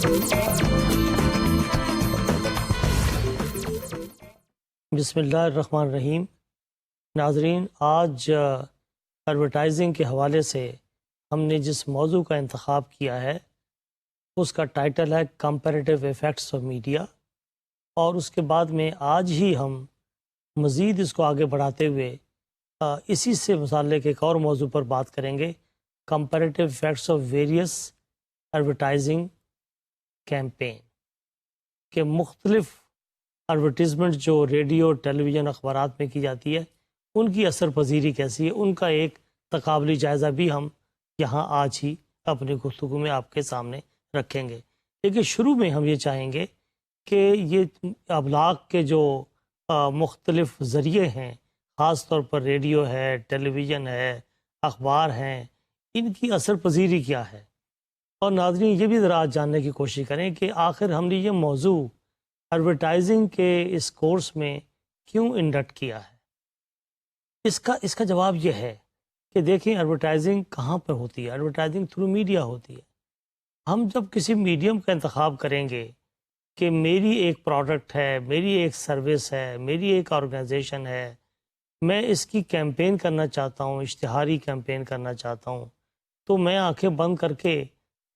بسم اللہ الرحمن الرحیم۔ ناظرین، آج ایڈورٹائزنگ کے حوالے سے ہم نے جس موضوع کا انتخاب کیا ہے اس کا ٹائٹل ہے کمپیریٹیو ایفیکٹس آف میڈیا، اور اس کے بعد میں آج ہی ہم مزید اس کو آگے بڑھاتے ہوئے اسی سے متعلق ایک اور موضوع پر بات کریں گے، comparative effects of various advertising campaign, کہ مختلف ایڈورٹیزمنٹ جو ریڈیو، ٹیلی ویژن، اخبارات میں کی جاتی ہے ان کی اثر پذیری کیسی ہے، ان کا ایک تقابلی جائزہ بھی ہم یہاں آج ہی اپنی گفتگو میں آپ کے سامنے رکھیں گے۔ لیکن شروع میں ہم یہ چاہیں گے کہ یہ ابلاغ کے جو مختلف ذریعے ہیں، خاص طور پر ریڈیو ہے، ٹیلی ویژن ہے، اخبار ہیں، ان کی اثر پذیری کیا ہے، اور ناظرین یہ بھی ذرا جاننے کی کوشش کریں کہ آخر ہم نے یہ موضوع ایڈورٹائزنگ کے اس کورس میں کیوں انڈکٹ کیا ہے۔ اس کا جواب یہ ہے کہ دیکھیں ایڈورٹائزنگ کہاں پر ہوتی ہے، ایڈورٹائزنگ تھرو میڈیا ہوتی ہے۔ ہم جب کسی میڈیم کا انتخاب کریں گے کہ میری ایک پروڈکٹ ہے، میری ایک سروس ہے، میری ایک آرگنائزیشن ہے، میں اس کی کیمپین کرنا چاہتا ہوں، اشتہاری کیمپین کرنا چاہتا ہوں، تو میں آنکھیں بند کر کے،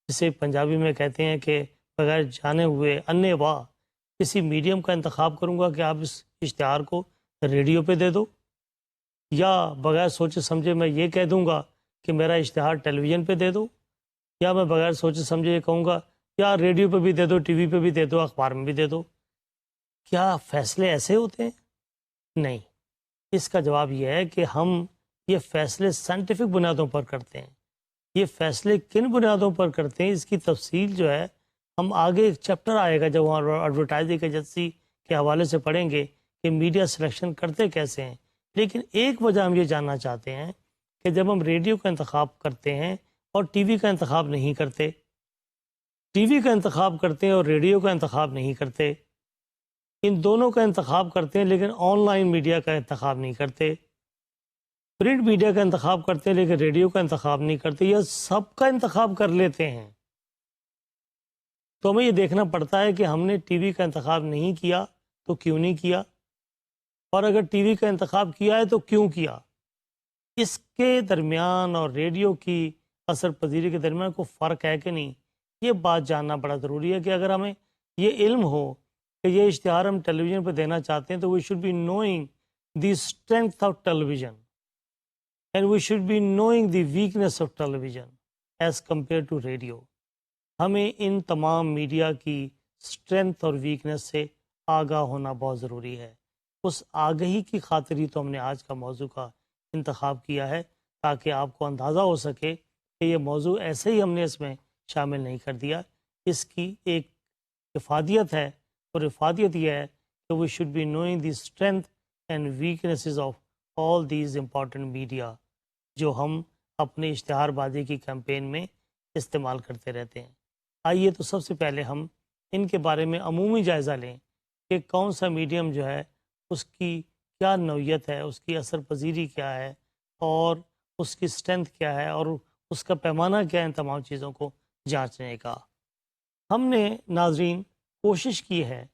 جسے پنجابی میں کہتے ہیں کہ بغیر جانے ہوئے انے واہ کسی میڈیم کا انتخاب کروں گا کہ آپ اس اشتہار کو ریڈیو پہ دے دو، یا بغیر سوچے سمجھے میں یہ کہہ دوں گا کہ میرا اشتہار ٹیلی ویژن پہ دے دو، یا میں بغیر سوچے سمجھے یہ کہوں گا یا ریڈیو پہ بھی دے دو، ٹی وی پہ بھی دے دو، اخبار میں بھی دے دو۔ کیا فیصلے ایسے ہوتے ہیں؟ نہیں۔ اس کا جواب یہ ہے کہ ہم یہ فیصلے سائنٹیفک بنیادوں پر کرتے ہیں۔ یہ فیصلے کن بنیادوں پر کرتے ہیں، اس کی تفصیل جو ہے ہم آگے ایک چیپٹر آئے گا جب ہم ایڈورٹائزنگ ایجنسی کے حوالے سے پڑھیں گے کہ میڈیا سلیکشن کرتے کیسے ہیں۔ لیکن ایک وجہ ہم یہ جاننا چاہتے ہیں کہ جب ہم ریڈیو کا انتخاب کرتے ہیں اور ٹی وی کا انتخاب نہیں کرتے، ٹی وی کا انتخاب کرتے ہیں اور ریڈیو کا انتخاب نہیں کرتے، ان دونوں کا انتخاب کرتے ہیں لیکن آن لائن میڈیا کا انتخاب نہیں کرتے، پرنٹ میڈیا کا انتخاب کرتے ہیں لیکن ریڈیو کا انتخاب نہیں کرتے، یا سب کا انتخاب کر لیتے ہیں، تو ہمیں یہ دیکھنا پڑتا ہے کہ ہم نے ٹی وی کا انتخاب نہیں کیا تو کیوں نہیں کیا، اور اگر ٹی وی کا انتخاب کیا ہے تو کیوں کیا۔ اس کے درمیان اور ریڈیو کی اثر پذیری کے درمیان کوئی فرق ہے کہ نہیں، یہ بات جاننا بڑا ضروری ہے کہ اگر ہمیں یہ علم ہو کہ یہ اشتہار ہم ٹیلی ویژن پہ دینا چاہتے ہیں تو we should be knowing the strength of television and we should be knowing the weakness of television as compare to radio. ہمیں ان تمام میڈیا کی اسٹرینتھ اور ویکنیس سے آگاہ ہونا بہت ضروری ہے۔ اس آگہی کی خاطر ہی تو ہم نے آج کا موضوع کا انتخاب کیا ہے، تاکہ آپ کو اندازہ ہو سکے کہ یہ موضوع ایسے ہی ہم نے اس میں شامل نہیں کر دیا، اس کی ایک افادیت ہے، اور افادیت یہ ہے کہ we should be knowing the strength and weaknesses of all these important media جو ہم اپنے اشتہار بازی کی کیمپین میں استعمال کرتے رہتے ہیں۔ آئیے تو سب سے پہلے ہم ان کے بارے میں عمومی جائزہ لیں کہ کون سا میڈیم جو ہے اس کی کیا نوعیت ہے، اس کی اثر پذیری کیا ہے، اور اس کی اسٹرینتھ کیا ہے، اور اس کا پیمانہ کیا ہے، ان تمام چیزوں کو جانچنے کا۔ ہم نے ناظرین کوشش کی ہے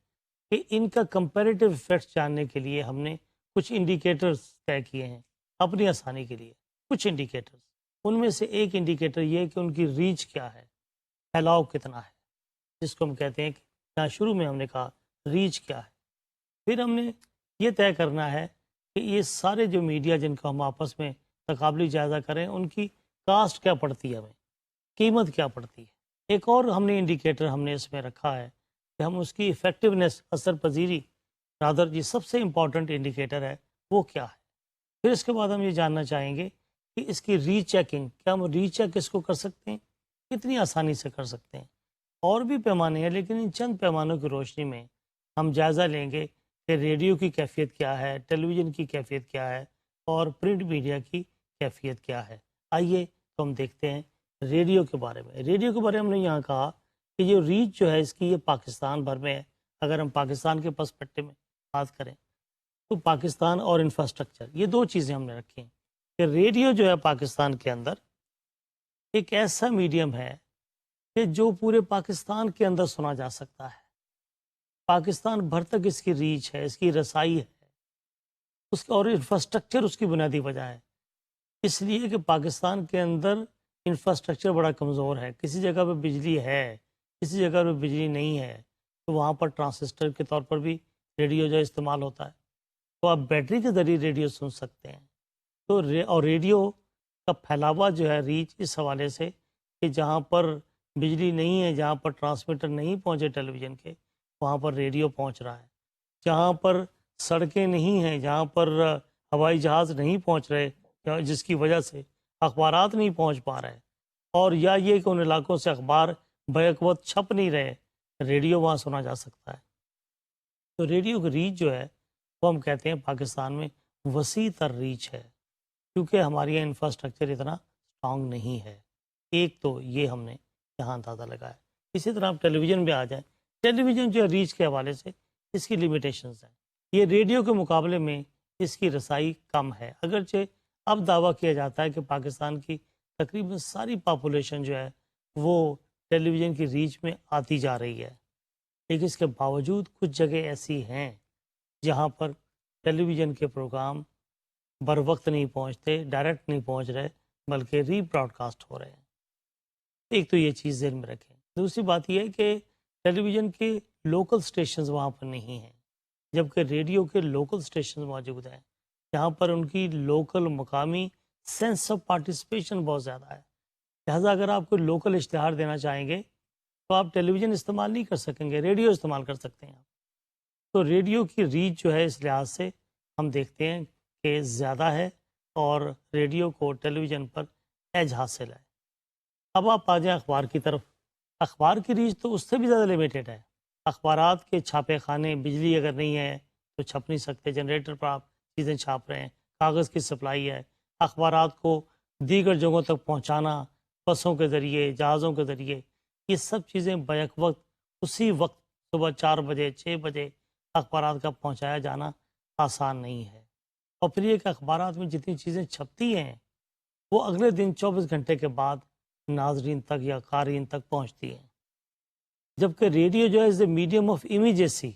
کہ ان کا کمپیریٹیو ایفیکٹس جاننے کے لیے ہم نے کچھ انڈیکیٹرز طے کیے ہیں اپنی آسانی کے لیے، کچھ انڈیکیٹرز۔ ان میں سے ایک انڈیکیٹر یہ ہے کہ ان کی ریچ کیا ہے، پھیلاؤ کتنا ہے، جس کو ہم کہتے ہیں کہ یہاں شروع میں ہم نے کہا ریچ کیا ہے۔ پھر ہم نے یہ طے کرنا ہے کہ یہ سارے جو میڈیا جن کا ہم آپس میں تقابلی جائزہ کریں ان کی کاسٹ کیا پڑتی ہے، ہمیں قیمت کیا پڑتی ہے۔ ایک اور ہم نے انڈیکیٹر ہم نے اس میں رکھا ہے کہ ہم اس کی ایفیکٹونیس، اثر پذیری، رادر یہ سب سے امپورٹنٹ انڈیکیٹر ہے، وہ کیا ہے۔ پھر اس کے بعد ہم یہ جاننا چاہیں گے کہ اس کی ری چیکنگ، کیا ہم ری چیک اس کو کر سکتے ہیں، کتنی آسانی سے کر سکتے ہیں۔ اور بھی پیمانے ہیں لیکن ان چند پیمانوں کی روشنی میں ہم جائزہ لیں گے کہ ریڈیو کی کیفیت کیا ہے، ٹیلی ویژن کی کیفیت کیا ہے، اور پرنٹ میڈیا کی کیفیت کیا ہے۔ آئیے تو ہم دیکھتے ہیں ریڈیو کے بارے میں۔ ریڈیو کے بارے میں ہم نے یہاں کہا کہ یہ ریچ جو ہے اس کی یہ پاکستان بھر میں ہے۔ اگر ہم پاکستان کے پرسپیکٹو میں بات کریں تو پاکستان اور انفراسٹرکچر، یہ دو چیزیں ہم نے رکھی ہیں کہ ریڈیو جو ہے پاکستان کے اندر ایک ایسا میڈیم ہے کہ جو پورے پاکستان کے اندر سنا جا سکتا ہے، پاکستان بھر تک اس کی ریچ ہے، اس کی رسائی ہے، اس کا اور انفراسٹرکچر اس کی بنیادی وجہ ہے۔ اس لیے کہ پاکستان کے اندر انفراسٹرکچر بڑا کمزور ہے، کسی جگہ پہ بجلی ہے، کسی جگہ پہ بجلی نہیں ہے، تو وہاں پر ٹرانسسٹر کے طور پر بھی ریڈیو جو استعمال ہوتا ہے، تو آپ بیٹری کے ذریعے ریڈیو سن سکتے ہیں۔ تو اور ریڈیو کا پھیلاوا جو ہے ریچ اس حوالے سے کہ جہاں پر بجلی نہیں ہے، جہاں پر ٹرانسمیٹر نہیں پہنچے ٹیلی ویژن کے، وہاں پر ریڈیو پہنچ رہا ہے۔ جہاں پر سڑکیں نہیں ہیں، جہاں پر ہوائی جہاز نہیں پہنچ رہے، جس کی وجہ سے اخبارات نہیں پہنچ پا رہے، اور یا یہ کہ ان علاقوں سے اخبار بیک وقت چھپ نہیں رہے، ریڈیو وہاں سنا جا سکتا ہے۔ تو ریڈیو کی ریچ جو ہے وہ ہم کہتے ہیں پاکستان میں وسیع تر ریچ ہے، کیونکہ ہمارے یہاں انفراسٹرکچر اتنا اسٹرانگ نہیں ہے۔ ایک تو یہ ہم نے یہاں اندازہ لگایا۔ اسی طرح آپ ٹیلی ویژن پہ آ جائیں، ٹیلی ویژن جو ہے ریچ کے حوالے سے اس کی لیمیٹیشنز ہیں۔ یہ ریڈیو کے مقابلے میں اس کی رسائی کم ہے، اگرچہ اب دعویٰ کیا جاتا ہے کہ پاکستان کی تقریباً ساری پاپولیشن جو ہے وہ ٹیلی ویژن کی ریچ میں آتی جا رہی ہے، لیکن اس کے باوجود کچھ جگہ ایسی ہیں جہاں پر ٹیلی ویژن کے پروگرام بر وقت نہیں پہنچتے، ڈائریکٹ نہیں پہنچ رہے، بلکہ ری براڈ کاسٹ ہو رہے ہیں۔ ایک تو یہ چیز ذہن میں رکھیں۔ دوسری بات یہ ہے کہ ٹیلی ویژن کے لوکل سٹیشنز وہاں پر نہیں ہیں، جبکہ ریڈیو کے لوکل سٹیشنز موجود ہیں، جہاں پر ان کی لوکل مقامی سینس آف پارٹیسپیشن بہت زیادہ ہے۔ لہٰذا اگر آپ کوئی لوکل اشتہار دینا چاہیں گے تو آپ ٹیلی ویژن استعمال نہیں کر سکیں گے، ریڈیو استعمال کر سکتے ہیں آپ۔ تو ریڈیو کی ریچ جو ہے اس لحاظ سے ہم دیکھتے ہیں کہ زیادہ ہے، اور ریڈیو کو ٹیلی ویژن پر ایج حاصل ہے۔ اب آپ آ جائیں اخبار کی طرف۔ اخبار کی ریچ تو اس سے بھی زیادہ لیمیٹڈ ہے۔ اخبارات کے چھاپے خانے، بجلی اگر نہیں ہے تو چھپ نہیں سکتے، جنریٹر پر آپ چیزیں چھاپ رہے ہیں، کاغذ کی سپلائی ہے، اخبارات کو دیگر جگہوں تک پہنچانا بسوں کے ذریعے، جہازوں کے ذریعے، یہ سب چیزیں بیک وقت اسی وقت صبح 4 بجے 6 بجے اخبارات کا پہنچایا جانا آسان نہیں ہے۔ اور پھر یہ کہ اخبارات میں جتنی چیزیں چھپتی ہیں وہ اگلے دن 24 گھنٹے کے بعد ناظرین تک یا قارئین تک پہنچتی ہیں، جبکہ ریڈیو جو ہے از اے میڈیم آف امیجیسی،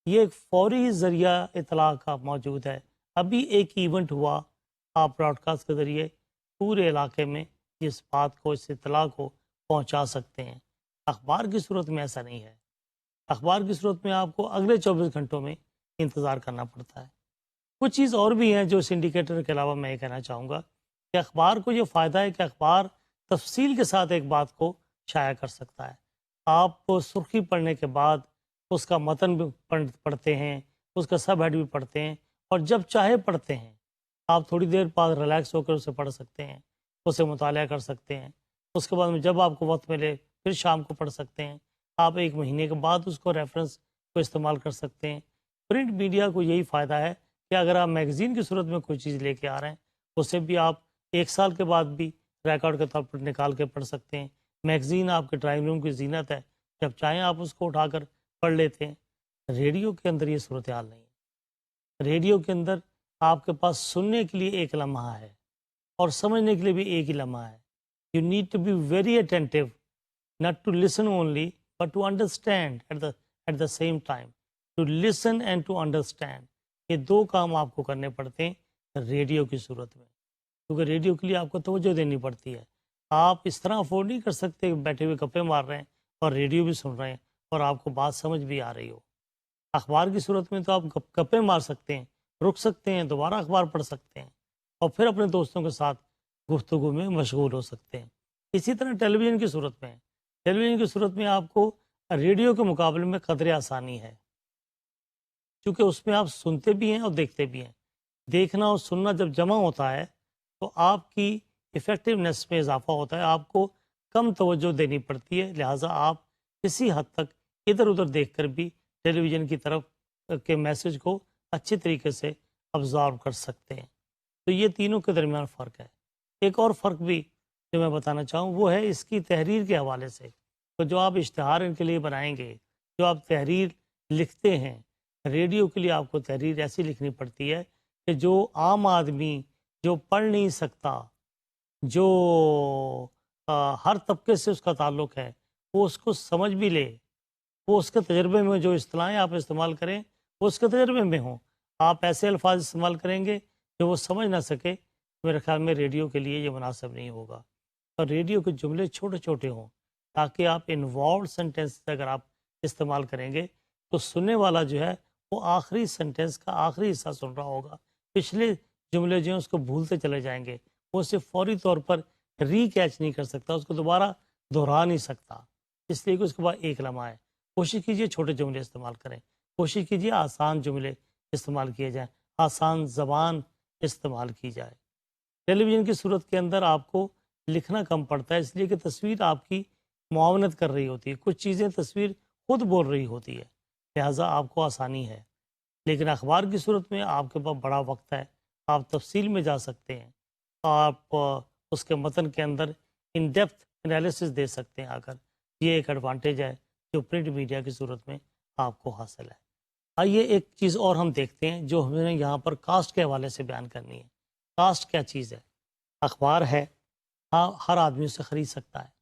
یہ ایک فوری ذریعہ اطلاع کا موجود ہے۔ ابھی ایک ایونٹ ہوا، آپ براڈ کاسٹ کے ذریعے پورے علاقے میں اس بات کو، اس اطلاع کو پہنچا سکتے ہیں۔ اخبار کی صورت میں ایسا نہیں ہے۔ اخبار کی صورت میں آپ کو اگلے 24 گھنٹوں میں انتظار کرنا پڑتا ہے۔ کچھ چیز اور بھی ہیں جو اس انڈیکیٹر کے علاوہ میں یہ کہنا چاہوں گا کہ اخبار کو یہ فائدہ ہے کہ اخبار تفصیل کے ساتھ ایک بات کو شائع کر سکتا ہے۔ آپ سرخی پڑھنے کے بعد اس کا متن بھی پڑھتے ہیں، اس کا سب ہیڈ بھی پڑھتے ہیں، اور جب چاہے پڑھتے ہیں۔ آپ تھوڑی دیر بعد ریلیکس ہو کر اسے پڑھ سکتے ہیں، اسے مطالعہ کر سکتے ہیں۔ اس کے بعد میں جب آپ کو وقت ملے پھر شام کو پڑھ سکتے ہیں۔ آپ 1 مہینے کے بعد اس کو ریفرنس کو استعمال کر سکتے ہیں۔ پرنٹ میڈیا کو یہی فائدہ ہے کہ اگر آپ میگزین کی صورت میں کوئی چیز لے کے آ رہے ہیں، اسے بھی آپ 1 سال کے بعد بھی ریکارڈ کے طور پر نکال کے پڑھ سکتے ہیں۔ میگزین آپ کے ڈرائنگ روم کی زینت ہے، جب چاہیں آپ اس کو اٹھا کر پڑھ لیتے ہیں۔ ریڈیو کے اندر یہ صورتحال نہیں ہے۔ ریڈیو کے اندر آپ کے پاس سننے کے لیے ایک لمحہ ہے اور سمجھنے کے لیے بھی ایک ہی لمحہ ہے۔ You need to be very attentive, not to listen only but to understand at the same time. To listen and to understand، یہ 2 کام آپ کو کرنے پڑتے ہیں ریڈیو کی صورت میں، کیونکہ ریڈیو کے لیے آپ کو توجہ دینی پڑتی ہے۔ آپ اس طرح افورڈ نہیں کر سکتے کہ بیٹھے ہوئے گپے مار رہے ہیں اور ریڈیو بھی سن رہے ہیں اور آپ کو بات سمجھ بھی آ رہی ہو۔ اخبار کی صورت میں تو آپ گپے مار سکتے ہیں، رک سکتے ہیں، دوبارہ اخبار پڑھ سکتے ہیں، اور پھر اپنے دوستوں کے ساتھ گفتگو میں مشغول ہو سکتے ہیں۔ اسی طرح ٹیلی ویژن کی صورت میں ہے۔ ٹیلی ویژن کی صورت میں آپ کو ریڈیو کے مقابلے میں قدرے آسانی ہے، کیونکہ اس میں آپ سنتے بھی ہیں اور دیکھتے بھی ہیں۔ دیکھنا اور سننا جب جمع ہوتا ہے تو آپ کی ایفیکٹونیس میں اضافہ ہوتا ہے، آپ کو کم توجہ دینی پڑتی ہے، لہٰذا آپ کسی حد تک ادھر ادھر دیکھ کر بھی ٹیلی ویژن کی طرف کے میسج کو اچھے طریقے سے ابزارو کر سکتے ہیں۔ تو یہ تینوں کے درمیان فرق ہے۔ ایک اور فرق بھی جو میں بتانا چاہوں وہ ہے اس کی تحریر کے حوالے سے۔ تو جو آپ اشتہار ان کے لیے بنائیں گے، جو آپ تحریر لکھتے ہیں، ریڈیو کے لیے آپ کو تحریر ایسی لکھنی پڑتی ہے کہ جو عام آدمی جو پڑھ نہیں سکتا، جو ہر طبقے سے اس کا تعلق ہے، وہ اس کو سمجھ بھی لے، وہ اس کے تجربے میں جو اصطلاحیں آپ استعمال کریں وہ اس کے تجربے میں ہوں. آپ ایسے الفاظ استعمال کریں گے جو وہ سمجھ نہ سکے، میرے خیال میں ریڈیو کے لیے یہ مناسب نہیں ہوگا. اور ریڈیو کے جملے چھوٹے چھوٹے ہوں تاکہ آپ انوالوڈ سینٹینس اگر آپ استعمال کریں گے تو سننے والا جو ہے وہ آخری سینٹینس کا آخری حصہ سن رہا ہوگا، پچھلے جملے جو ہیں اس کو بھولتے چلے جائیں گے، وہ اسے فوری طور پر ری کیچ نہیں کر سکتا، اس کو دوبارہ دہرا نہیں سکتا، اس لیے کہ اس کے بعد ایک لمحہ ہے. کوشش کیجئے چھوٹے جملے استعمال کریں، کوشش کیجئے آسان جملے استعمال کیے جائیں، آسان زبان استعمال کی جائے. ٹیلی ویژن کی صورت کے اندر آپ کو لکھنا کم پڑتا ہے، اس لیے کہ تصویر آپ کی معاونت کر رہی ہوتی ہے، کچھ چیزیں تصویر خود بول رہی ہوتی ہے، لہٰذا آپ کو آسانی ہے. لیکن اخبار کی صورت میں آپ کے پاس بڑا وقت ہے، آپ تفصیل میں جا سکتے ہیں، آپ اس کے متن کے اندر ان ڈیپتھ انالیسس دے سکتے ہیں آ کر. یہ ایک ایڈوانٹیج ہے جو پرنٹ میڈیا کی صورت میں آپ کو حاصل ہے. آئیے ایک چیز اور ہم دیکھتے ہیں جو ہمیں یہاں پر کاسٹ کے حوالے سے بیان کرنی ہے. کاسٹ کیا چیز ہے؟ اخبار ہے، ہاں ہر آدمی اسے خرید سکتا ہے،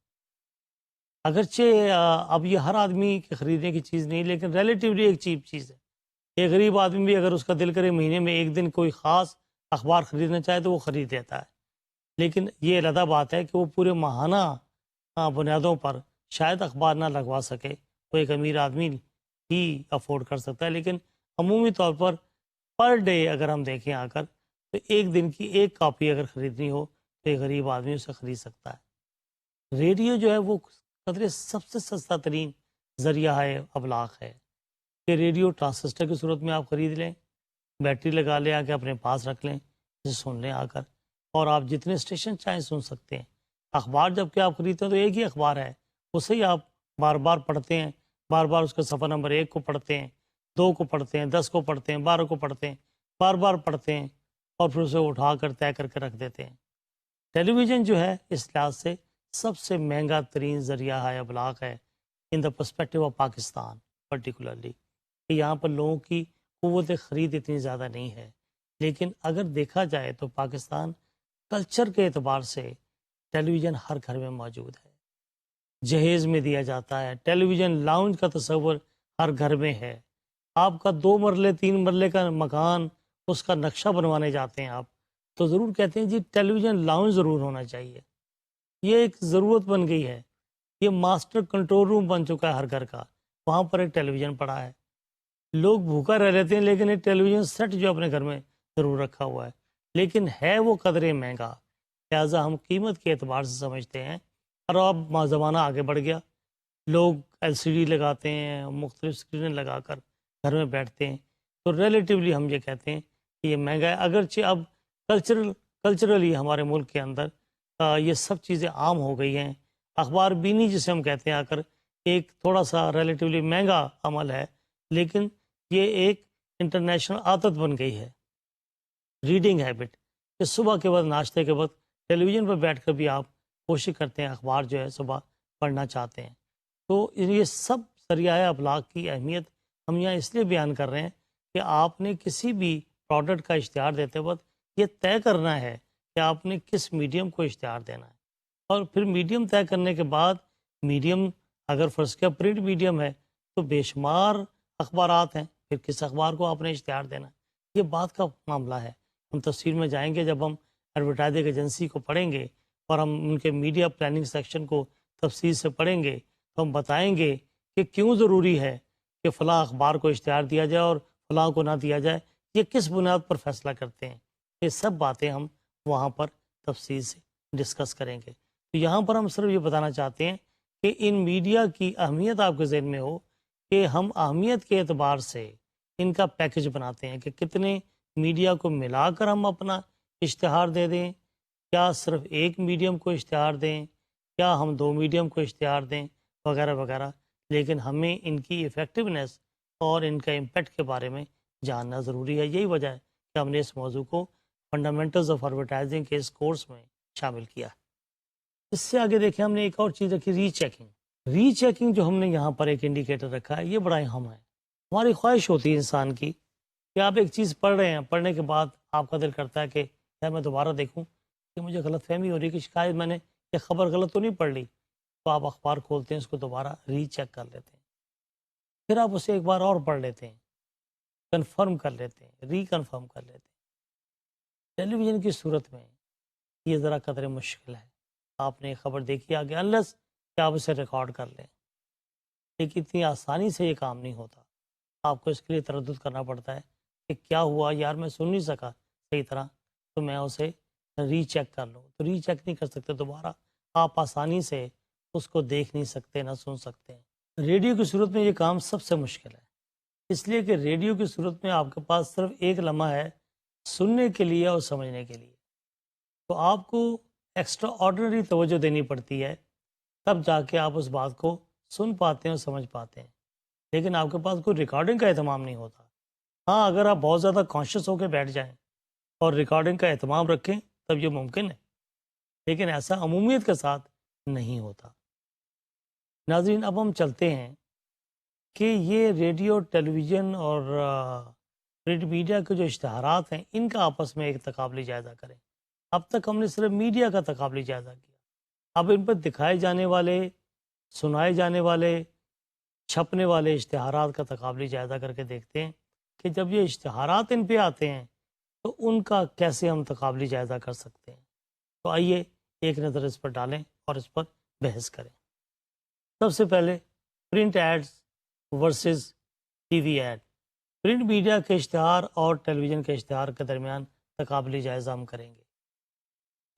اگرچہ اب یہ ہر آدمی کے خریدنے کی چیز نہیں، لیکن ریلیٹیولی ایک چیپ چیز ہے. ایک غریب آدمی بھی اگر اس کا دل کرے مہینے میں ایک دن کوئی خاص اخبار خریدنا چاہے تو وہ خرید لیتا ہے. لیکن یہ علیحدہ بات ہے کہ وہ پورے ماہانہ بنیادوں پر شاید اخبار نہ لگوا سکے، وہ ایک امیر آدمی ہی افورڈ کر سکتا ہے. لیکن عمومی طور پر ڈے اگر ہم دیکھیں آ کر تو ایک دن کی ایک کاپی اگر خریدنی ہو تو ایک غریب آدمی اسے خرید سکتا ہے. ریڈیو جو ہے وہ قدرے سب سے سستا ترین ذریعہ ہے ابلاغ ہے کہ ریڈیو ٹرانسسٹر کی صورت میں آپ خرید لیں، بیٹری لگا لیں، آ کے اپنے پاس رکھ لیں، اسے سن لیں آ کر، اور آپ جتنے اسٹیشن چاہیں سن سکتے ہیں. اخبار جب کہ آپ خریدتے ہیں تو ایک ہی اخبار ہے، اسے ہی آپ بار بار پڑھتے ہیں، بار بار اس کا صفحہ نمبر 1 کو پڑھتے ہیں، 2 کو پڑھتے ہیں، 10 کو پڑھتے ہیں، 12 کو پڑھتے ہیں، بار بار پڑھتے ہیں اور پھر اسے اٹھا کر طے کر کے رکھ دیتے ہیں. ٹیلی ویژن جو ہے اس لحاظ سے سب سے مہنگا ترین ذریعہ ہے ابلاغ ہے in the perspective of Pakistan particularly. یہاں پر لوگوں کی قوت خرید اتنی زیادہ نہیں ہے، لیکن اگر دیکھا جائے تو پاکستان کلچر کے اعتبار سے ٹیلی ویژن ہر گھر میں موجود ہے، جہیز میں دیا جاتا ہے. ٹیلی ویژن لاؤنج کا تصور ہر گھر میں ہے. آپ کا 2 مرلے 3 مرلے کا مکان اس کا نقشہ بنوانے جاتے ہیں آپ تو ضرور کہتے ہیں جی ٹیلی ویژن لاؤنج ضرور ہونا چاہیے. یہ ایک ضرورت بن گئی ہے، یہ ماسٹر کنٹرول روم بن چکا ہے ہر گھر کا، وہاں پر ایک ٹیلی ویژن پڑا ہے. لوگ بھوکا رہ لیتے ہیں لیکن ایک ٹیلی ویژن سیٹ جو اپنے گھر میں ضرور رکھا ہوا ہے، لیکن ہے وہ قدرے مہنگا، لہٰذا ہم قیمت کے اعتبار سے سمجھتے ہیں. اور اب زمانہ آگے بڑھ گیا، لوگ LCD لگاتے ہیں، مختلف اسکرینیں لگا کر گھر میں بیٹھتے ہیں، تو ریلیٹیولی ہم یہ کہتے ہیں کہ یہ مہنگا ہے. اگرچہ اب کلچرلی ہمارے ملک کے اندر یہ سب چیزیں عام ہو گئی ہیں. اخبار بینی جسے ہم کہتے ہیں آ کر ایک تھوڑا سا ریلیٹیولی مہنگا عمل ہے، لیکن یہ ایک انٹرنیشنل عادت بن گئی ہے، ریڈنگ ہیبٹ، کہ صبح کے وقت ناشتے کے وقت ٹیلی ویژن پر بیٹھ کر بھی آپ کوشش کرتے ہیں اخبار جو ہے صبح پڑھنا چاہتے ہیں. تو یہ سب ذریعہ ابلاغ کی اہمیت ہم یہاں اس لیے بیان کر رہے ہیں کہ آپ نے کسی بھی پروڈکٹ کا اشتہار دیتے وقت یہ طے کرنا ہے کہ آپ نے کس میڈیم کو اشتہار دینا ہے، اور پھر میڈیم طے کرنے کے بعد میڈیم اگر فرض کیا پرنٹ میڈیم ہے تو بے شمار اخبارات ہیں، پھر کس اخبار کو آپ نے اشتہار دینا ہے، یہ بات کا معاملہ ہے. ہم تفصیل میں جائیں گے جب ہم ایڈورٹائزنگ ایجنسی کو پڑھیں گے اور ہم ان کے میڈیا پلاننگ سیکشن کو تفصیل سے پڑھیں گے تو ہم بتائیں گے کہ کیوں ضروری ہے کہ فلاں اخبار کو اشتہار دیا جائے اور فلاں کو نہ دیا جائے، یہ کس بنیاد پر فیصلہ کرتے ہیں. یہ سب باتیں ہم وہاں پر تفصیل سے ڈسکس کریں گے. تو یہاں پر ہم صرف یہ بتانا چاہتے ہیں کہ ان میڈیا کی اہمیت آپ کے ذہن میں ہو کہ ہم اہمیت کے اعتبار سے ان کا پیکج بناتے ہیں کہ کتنے میڈیا کو ملا کر ہم اپنا اشتہار دے دیں، کیا صرف ایک میڈیم کو اشتہار دیں، کیا ہم 2 میڈیم کو اشتہار دیں، وغیرہ وغیرہ. لیکن ہمیں ان کی ایفیکٹونیس اور ان کا امپیکٹ کے بارے میں جاننا ضروری ہے. یہی وجہ ہے کہ ہم نے اس موضوع کو فنڈامنٹلز آف ایڈورٹائزنگ کے اس کورس میں شامل کیا. اس سے آگے دیکھیں ہم نے ایک اور چیز رکھی، ری چیکنگ. ری چیکنگ جو ہم نے یہاں پر ایک انڈیکیٹر رکھا ہے، یہ بڑا اہم ہے. ہماری خواہش ہوتی ہے انسان کی کہ آپ ایک چیز پڑھ رہے ہیں، پڑھنے کے بعد آپ کا دل کرتا ہے کہ میں دوبارہ دیکھوں کہ مجھے غلط فہمی ہو رہی ہے کہ شاید میں نے کہ خبر غلط تو نہیں پڑھ لی، تو آپ اخبار کھولتے ہیں، اس کو دوبارہ ری چیک کر لیتے ہیں، پھر آپ اسے ایک بار اور پڑھ لیتے ہیں، کنفرم کر لیتے ہیں، ری کنفرم کر لیتے ہیں۔ ٹیلی ویژن کی صورت میں یہ ذرا قدر مشکل ہے، آپ نے خبر دیکھی آگے، انلیس کہ آپ اسے ریکارڈ کر لیں، لیکن اتنی آسانی سے یہ کام نہیں ہوتا، آپ کو اس کے لیے تردد کرنا پڑتا ہے کہ کیا ہوا یار، میں سن نہیں سکا صحیح طرح، تو میں اسے ری چیک کر لوں، تو ری چیک نہیں کر سکتے دوبارہ، آپ آسانی سے اس کو دیکھ نہیں سکتے، نہ سن سکتے ہیں۔ ریڈیو کی صورت میں یہ کام سب سے مشکل ہے، اس لیے کہ ریڈیو کی صورت میں آپ کے پاس صرف ایک لمحہ ہے سننے کے لیے اور سمجھنے کے لیے، تو آپ کو ایکسٹرا آرڈنری توجہ دینی پڑتی ہے، تب جا کے آپ اس بات کو سن پاتے ہیں اور سمجھ پاتے ہیں، لیکن آپ کے پاس کوئی ریکارڈنگ کا اہتمام نہیں ہوتا۔ ہاں، اگر آپ بہت زیادہ کانشیس ہو کے بیٹھ جائیں اور ریکارڈنگ کا اہتمام رکھیں تب یہ ممکن ہے، لیکن ایسا عمومیت کے ساتھ نہیں ہوتا۔ ناظرین، اب ہم چلتے ہیں کہ یہ ریڈیو، ٹیلی ویژن اور پرنٹ میڈیا کے جو اشتہارات ہیں، ان کا آپس میں ایک تقابلی جائزہ کریں۔ اب تک ہم نے صرف میڈیا کا تقابلی جائزہ کیا، اب ان پر دکھائے جانے والے، سنائے جانے والے، چھپنے والے اشتہارات کا تقابلی جائزہ کر کے دیکھتے ہیں کہ جب یہ اشتہارات ان پہ آتے ہیں تو ان کا کیسے ہم تقابلی جائزہ کر سکتے ہیں۔ تو آئیے ایک نظر اس پر ڈالیں اور اس پر بحث کریں۔ سب سے پہلے print ads versus T V ad, print media کے اشتہار اور ٹیلی ویژن کے اشتہار کے درمیان تقابلی جائزہ ہم کریں گے۔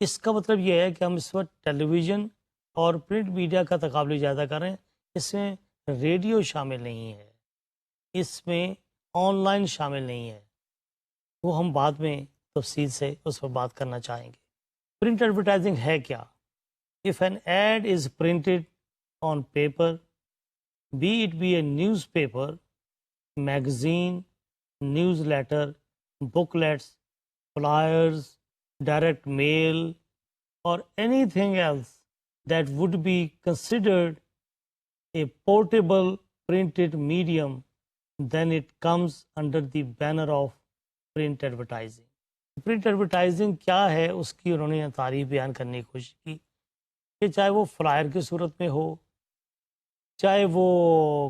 اس کا مطلب یہ ہے کہ ہم اس وقت ٹیلی ویژن اور پرنٹ میڈیا کا تقابلی جائزہ کریں، اس میں ریڈیو شامل نہیں ہے، اس میں آن لائن شامل نہیں ہے، وہ ہم بعد میں تفصیل سے اس پر بات کرنا چاہیں گے۔ پرنٹ ایڈورٹائزنگ ہے کیا؟ If an ad is printed on paper, be it be a newspaper, magazine, newsletter, booklets, flyers, direct mail, or anything else that would be considered a portable printed medium, then it comes under the banner of print advertising. Print advertising کیا ہے، اس کی انہوں نے تعریف بیان کرنے کی کوشش کی کہ چاہے وہ فلائر کی صورت میں ہو، چاہے وہ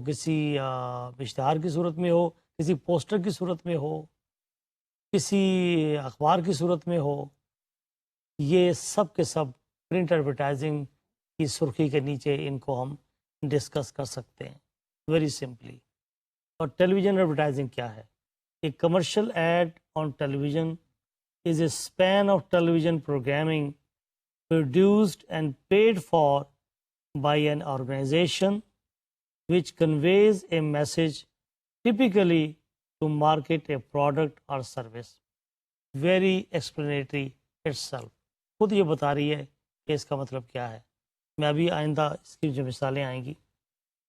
کسی اشتہار کی صورت میں ہو، کسی پوسٹر کی صورت میں ہو، کسی اخبار کی صورت میں ہو، یہ سب کے سب پرنٹ ایڈورٹائزنگ کی سرخی کے نیچے ان کو ہم ڈسکس کر سکتے ہیں ویری سمپلی۔ اور ٹیلی ویژن ایڈورٹائزنگ کیا ہے؟ ایک commercial ad on television is a span of television programming produced and paid for by an organization which conveys a message, typically to market a product or service. Very explanatory itself. خود یہ بتا رہی ہے کہ اس کا مطلب کیا ہے۔ میں ابھی آئندہ اس کی جو مثالیں آئیں گی۔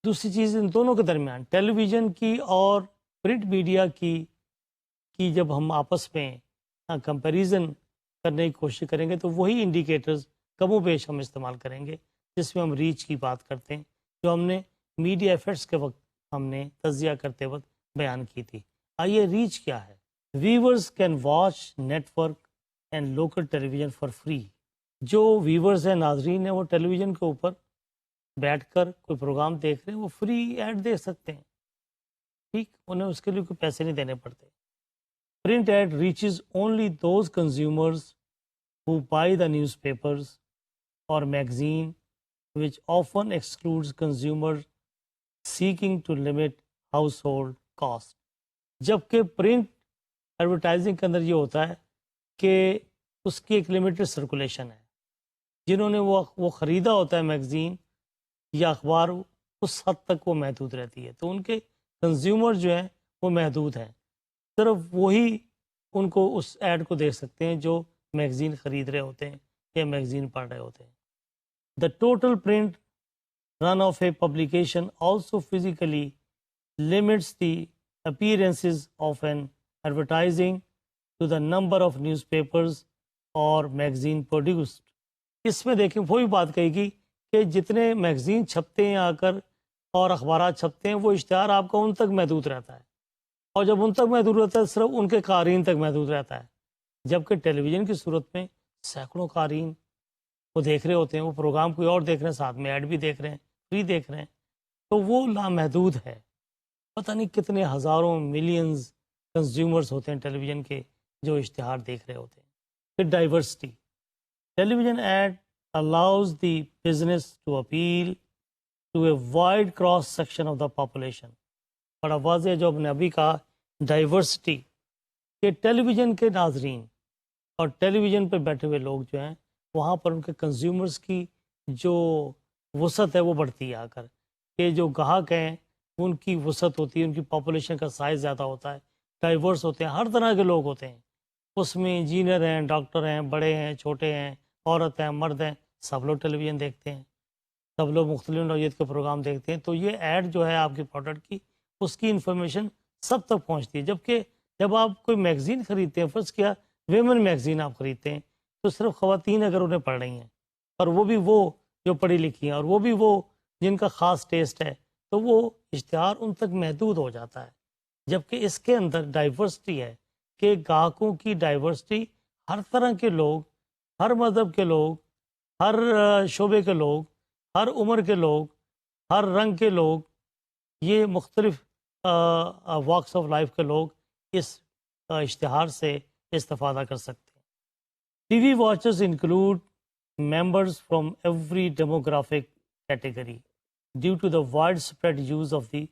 دوسری چیز، ان دونوں کے درمیان ٹیلی ویژن کی اور پرنٹ میڈیا کی جب ہم آپس میں کمپیریزن کرنے کی کوشش کریں گے تو وہی انڈیکیٹرز کم و بیش ہم استعمال کریں گے جس میں ہم ریچ کی بات کرتے ہیں، جو ہم نے میڈیا ایفرٹس کے وقت ہم نے تجزیہ کرتے وقت بیان کی تھی۔ آئیے، ریچ کیا ہے؟ Viewers can watch network and local television for free. جو ویورز ہیں، ناظرین ہیں، وہ ٹیلی ویژن کے اوپر بیٹھ کر کوئی پروگرام دیکھ رہے ہیں، وہ فری ایڈ دیکھ سکتے ہیں، ٹھیک، انہیں اس کے لیے کوئی پیسے نہیں دینے پڑتے۔ Print ad reaches only those consumers who buy the newspapers or magazine, which often excludes consumers seeking to limit household cost. جبکہ پرنٹ ایڈورٹائزنگ کے اندر یہ ہوتا ہے کہ اس کی ایک لمیٹڈ سرکولیشن ہے، جنہوں نے وہ خریدا ہوتا ہے میگزین یا اخبار، اس حد تک وہ محدود رہتی ہے، تو ان کے کنزیومر جو ہیں وہ محدود ہیں، صرف وہی ان کو اس ایڈ کو دیکھ سکتے ہیں جو میگزین خرید رہے ہوتے ہیں یا میگزین پڑھ رہے ہوتے ہیں۔ The total print run of a publication also physically limits the appearances of an advertising to the number of newspapers اور میگزین پروڈیوسڈ۔ اس میں دیکھیں وہی بات کہی گی کہ جتنے میگزین چھپتے ہیں آ کر اور اخبارات چھپتے ہیں، وہ اشتہار آپ کا ان تک محدود رہتا ہے، اور جب ان تک محدود رہتا ہے صرف ان کے قارئین تک محدود رہتا ہے، جبکہ ٹیلی ویژن کی صورت میں سینکڑوں قارئین وہ دیکھ رہے ہوتے ہیں، وہ پروگرام کوئی اور دیکھ رہے ہیں، ساتھ میں ایڈ بھی دیکھ رہے ہیں، فری دیکھ رہے ہیں، تو وہ لامحدود ہے. پتہ نہیں کتنے ہزاروں ملینز کنزیومرز ہوتے ہیں ٹیلی ویژن کے جو اشتہار دیکھ رہے ہوتے ہیں. پھر diversity. Television ad allows the business to appeal to a wide cross section of the population. بڑا واضح جو ہم نے ابھی کہا ڈائیورسٹی، کہ ٹیلی ویژن کے ناظرین اور ٹیلی ویژن پہ بیٹھے ہوئے لوگ جو ہیں وہاں پر ان کے کنزیومرز کی جو وسعت ہے وہ بڑھتی ہے. آ کر کہ جو گاہک ہیں ان کی وسعت ہوتی ہے، ان کی پاپولیشن کا سائز زیادہ ہوتا ہے، ڈائیورس ہوتے ہیں، ہر طرح کے لوگ ہوتے ہیں. اس میں انجینئر ہیں، ڈاکٹر ہیں، بڑے ہیں، چھوٹے ہیں، عورت ہیں، مرد ہیں، سب لوگ ٹیلی ویژن دیکھتے ہیں، سب لوگ مختلف نوعیت کے پروگرام دیکھتے ہیں. تو یہ ایڈ جو ہے آپ کے پروڈکٹ کی، اس کی انفارمیشن سب تک پہنچتی ہے. جبکہ جب آپ کوئی میگزین خریدتے ہیں، فرض کیا ویمن میگزین آپ خریدتے ہیں، تو صرف خواتین اگر انہیں پڑھ رہی ہیں، اور وہ بھی وہ جو پڑھی لکھی ہیں، اور وہ بھی وہ جن کا خاص ٹیسٹ ہے، تو وہ اشتہار ان تک محدود ہو جاتا ہے. جبکہ اس کے اندر ڈائیورسٹی ہے کہ گاہکوں کی ڈائیورسٹی، ہر طرح کے لوگ، ہر مذہب کے لوگ، ہر شعبے کے لوگ، ہر عمر کے لوگ، ہر رنگ کے لوگ، یہ مختلف واکس آف لائف کے لوگ اس اشتہار سے استفادہ کر سکتے ہیں. T V watchers include members from every demographic category due to the widespread use of the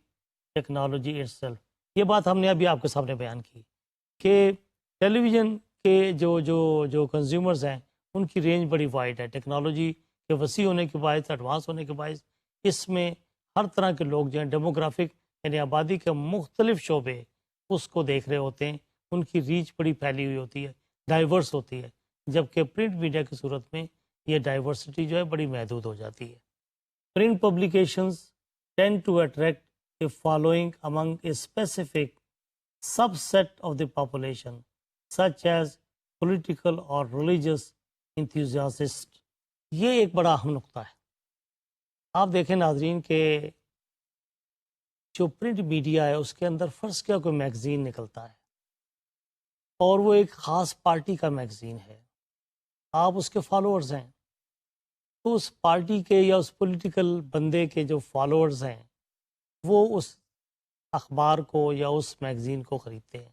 technology itself. یہ بات ہم نے ابھی آپ کے سامنے بیان کی کہ ٹیلی ویژن کے جو کنزیومرز ہیں ان کی رینج بڑی وائڈ ہے. ٹیکنالوجی کے وسیع ہونے کے باعث، ایڈوانس ہونے کے باعث اس میں ہر طرح کے لوگ جو ہیں ڈیموگرافک یعنی آبادی کے مختلف شعبے اس کو دیکھ رہے ہوتے ہیں. ان کی ریچ بڑی پھیلی ہوئی ہوتی ہے، ڈائیورس ہوتی ہے. جبکہ پرنٹ میڈیا کی صورت میں یہ ڈائیورسٹی جو ہے بڑی محدود ہو جاتی ہے. Print publications tend to attract a following among a specific subset of the population such as political اور ریلیجس انتھوزیاسٹ. یہ ایک بڑا اہم نقطہ ہے. آپ دیکھیں ناظرین کہ جو پرنٹ میڈیا ہے اس کے اندر فرض کیا کوئی میگزین نکلتا ہے اور وہ ایک خاص پارٹی کا میگزین ہے، آپ اس کے فالوورز ہیں، تو اس پارٹی کے یا اس پولیٹیکل بندے کے جو فالوورز ہیں وہ اس اخبار کو یا اس میگزین کو خریدتے ہیں.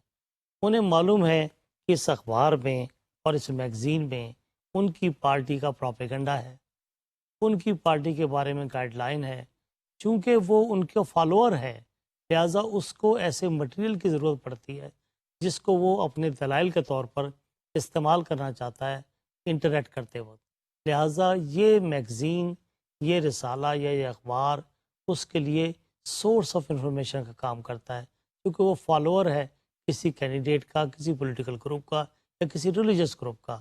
انہیں معلوم ہے کہ اس اخبار میں اور اس میگزین میں ان کی پارٹی کا پروپیگنڈا ہے، ان کی پارٹی کے بارے میں گائیڈ لائن ہے. چونکہ وہ ان کے فالوور ہے، لہٰذا اس کو ایسے مٹیریل کی ضرورت پڑتی ہے جس کو وہ اپنے دلائل کے طور پر استعمال کرنا چاہتا ہے انٹریکٹ کرتے وقت. لہٰذا یہ میگزین، یہ رسالہ یا یہ اخبار اس کے لیے سورس آف انفارمیشن کا کام کرتا ہے، کیونکہ وہ فالوور ہے کسی کینڈیڈیٹ کا، کسی پولیٹیکل گروپ کا یا کسی ریلیجس گروپ کا.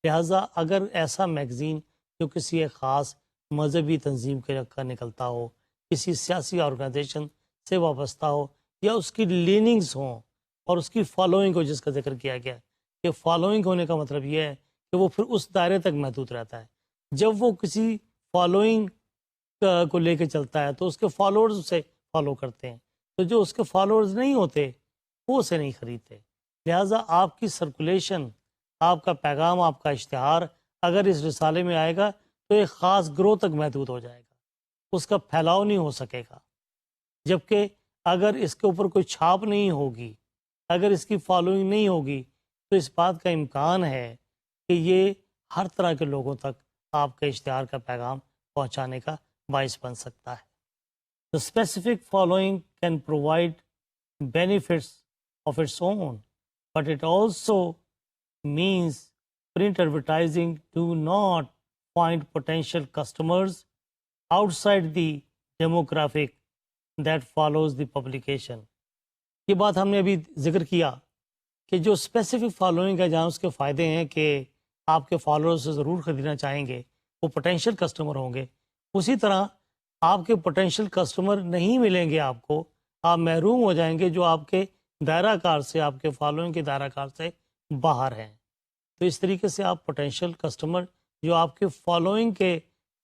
لہٰذا اگر ایسا میگزین جو کسی ایک خاص مذہبی تنظیم کا نکلتا ہو، کسی سیاسی آرگنائزیشن سے وابستہ ہو، یا اس کی لیننگز ہوں اور اس کی فالوئنگ ہو، جس کا ذکر کیا گیا کہ فالوئنگ ہونے کا مطلب یہ ہے کہ وہ پھر اس دائرے تک محدود رہتا ہے. جب وہ کسی فالوئنگ کو لے کے چلتا ہے تو اس کے فالوورز اسے فالو کرتے ہیں، تو جو اس کے فالوورز نہیں ہوتے وہ اسے نہیں خریدتے. لہٰذا آپ کی سرکولیشن، آپ کا پیغام، آپ کا اشتہار اگر اس رسالے میں آئے گا تو ایک خاص گروہ تک محدود ہو جائے گا، اس کا پھیلاؤ نہیں ہو سکے گا. جبکہ اگر اس کے اوپر کوئی چھاپ نہیں ہوگی، اگر اس کی فالوئنگ نہیں ہوگی، تو اس بات کا امکان ہے کہ یہ ہر طرح کے لوگوں تک آپ کے اشتہار کا پیغام پہنچانے کا باعث بن سکتا ہے. The specific following can provide benefits of its own, but it also means print advertising do not find potential customers outside the demographic that follows the publication. یہ بات ہم نے ابھی ذکر کیا کہ جو اسپیسیفک فالوئنگ ہے، جہاں اس کے فائدے ہیں کہ آپ کے فالوور سے ضرور خریدنا چاہیں گے، وہ پوٹینشیل کسٹمر ہوں گے، اسی طرح آپ کے پوٹینشیل کسٹمر نہیں ملیں گے، آپ کو، آپ محروم ہو جائیں گے جو آپ کے دائرہ کار سے، آپ کے فالوئنگ کے دائرہ کار سے باہر ہیں. تو اس طریقے سے آپ پوٹینشیل کسٹمر جو آپ کے فالوئنگ کے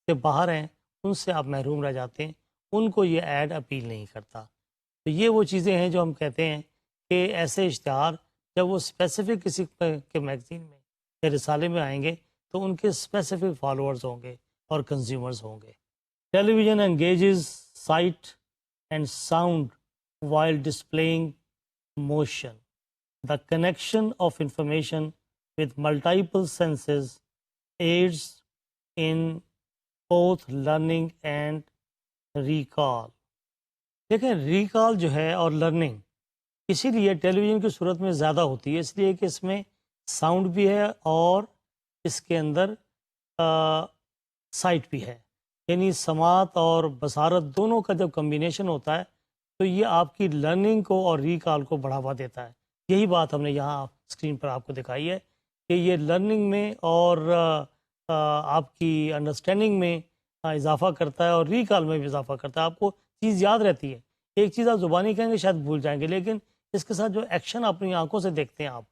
سے باہر ہیں ان سے آپ محروم رہ جاتے ہیں، ان کو یہ ایڈ اپیل نہیں کرتا. تو یہ وہ چیزیں ہیں جو ہم کہتے ہیں کہ ایسے اشتہار جب وہ اسپیسیفک کسی کے میگزین میں یا رسالے میں آئیں گے تو ان کے اسپیسیفک فالوورز ہوں گے اور کنزیومرز ہوں گے. Television engages sight and sound while displaying motion. The connection of information with multiple senses aids in both learning and recall. دیکھیں ریکال جو ہے اور لرننگ اسی لیے ٹیلی ویژن کی صورت میں زیادہ ہوتی ہے، اس لیے کہ اس میں ساؤنڈ بھی ہے اور اس کے اندر سائٹ بھی ہے، یعنی سماعت اور بصارت دونوں کا جب کمبینیشن ہوتا ہے تو یہ آپ کی لرننگ کو اور ریکال کو بڑھاوا دیتا ہے. یہی بات ہم نے یہاں اسکرین پر آپ کو دکھائی ہے کہ یہ لرننگ میں اور آپ کی انڈرسٹینڈنگ میں اضافہ کرتا ہے اور ریکال میں بھی اضافہ کرتا ہے. آپ کو چیز یاد رہتی ہے، ایک چیز آپ زبانی کہیں گے شاید بھول جائیں گے، لیکن اس کے ساتھ جو ایکشن اپنی آنکھوں سے دیکھتے ہیں، آپ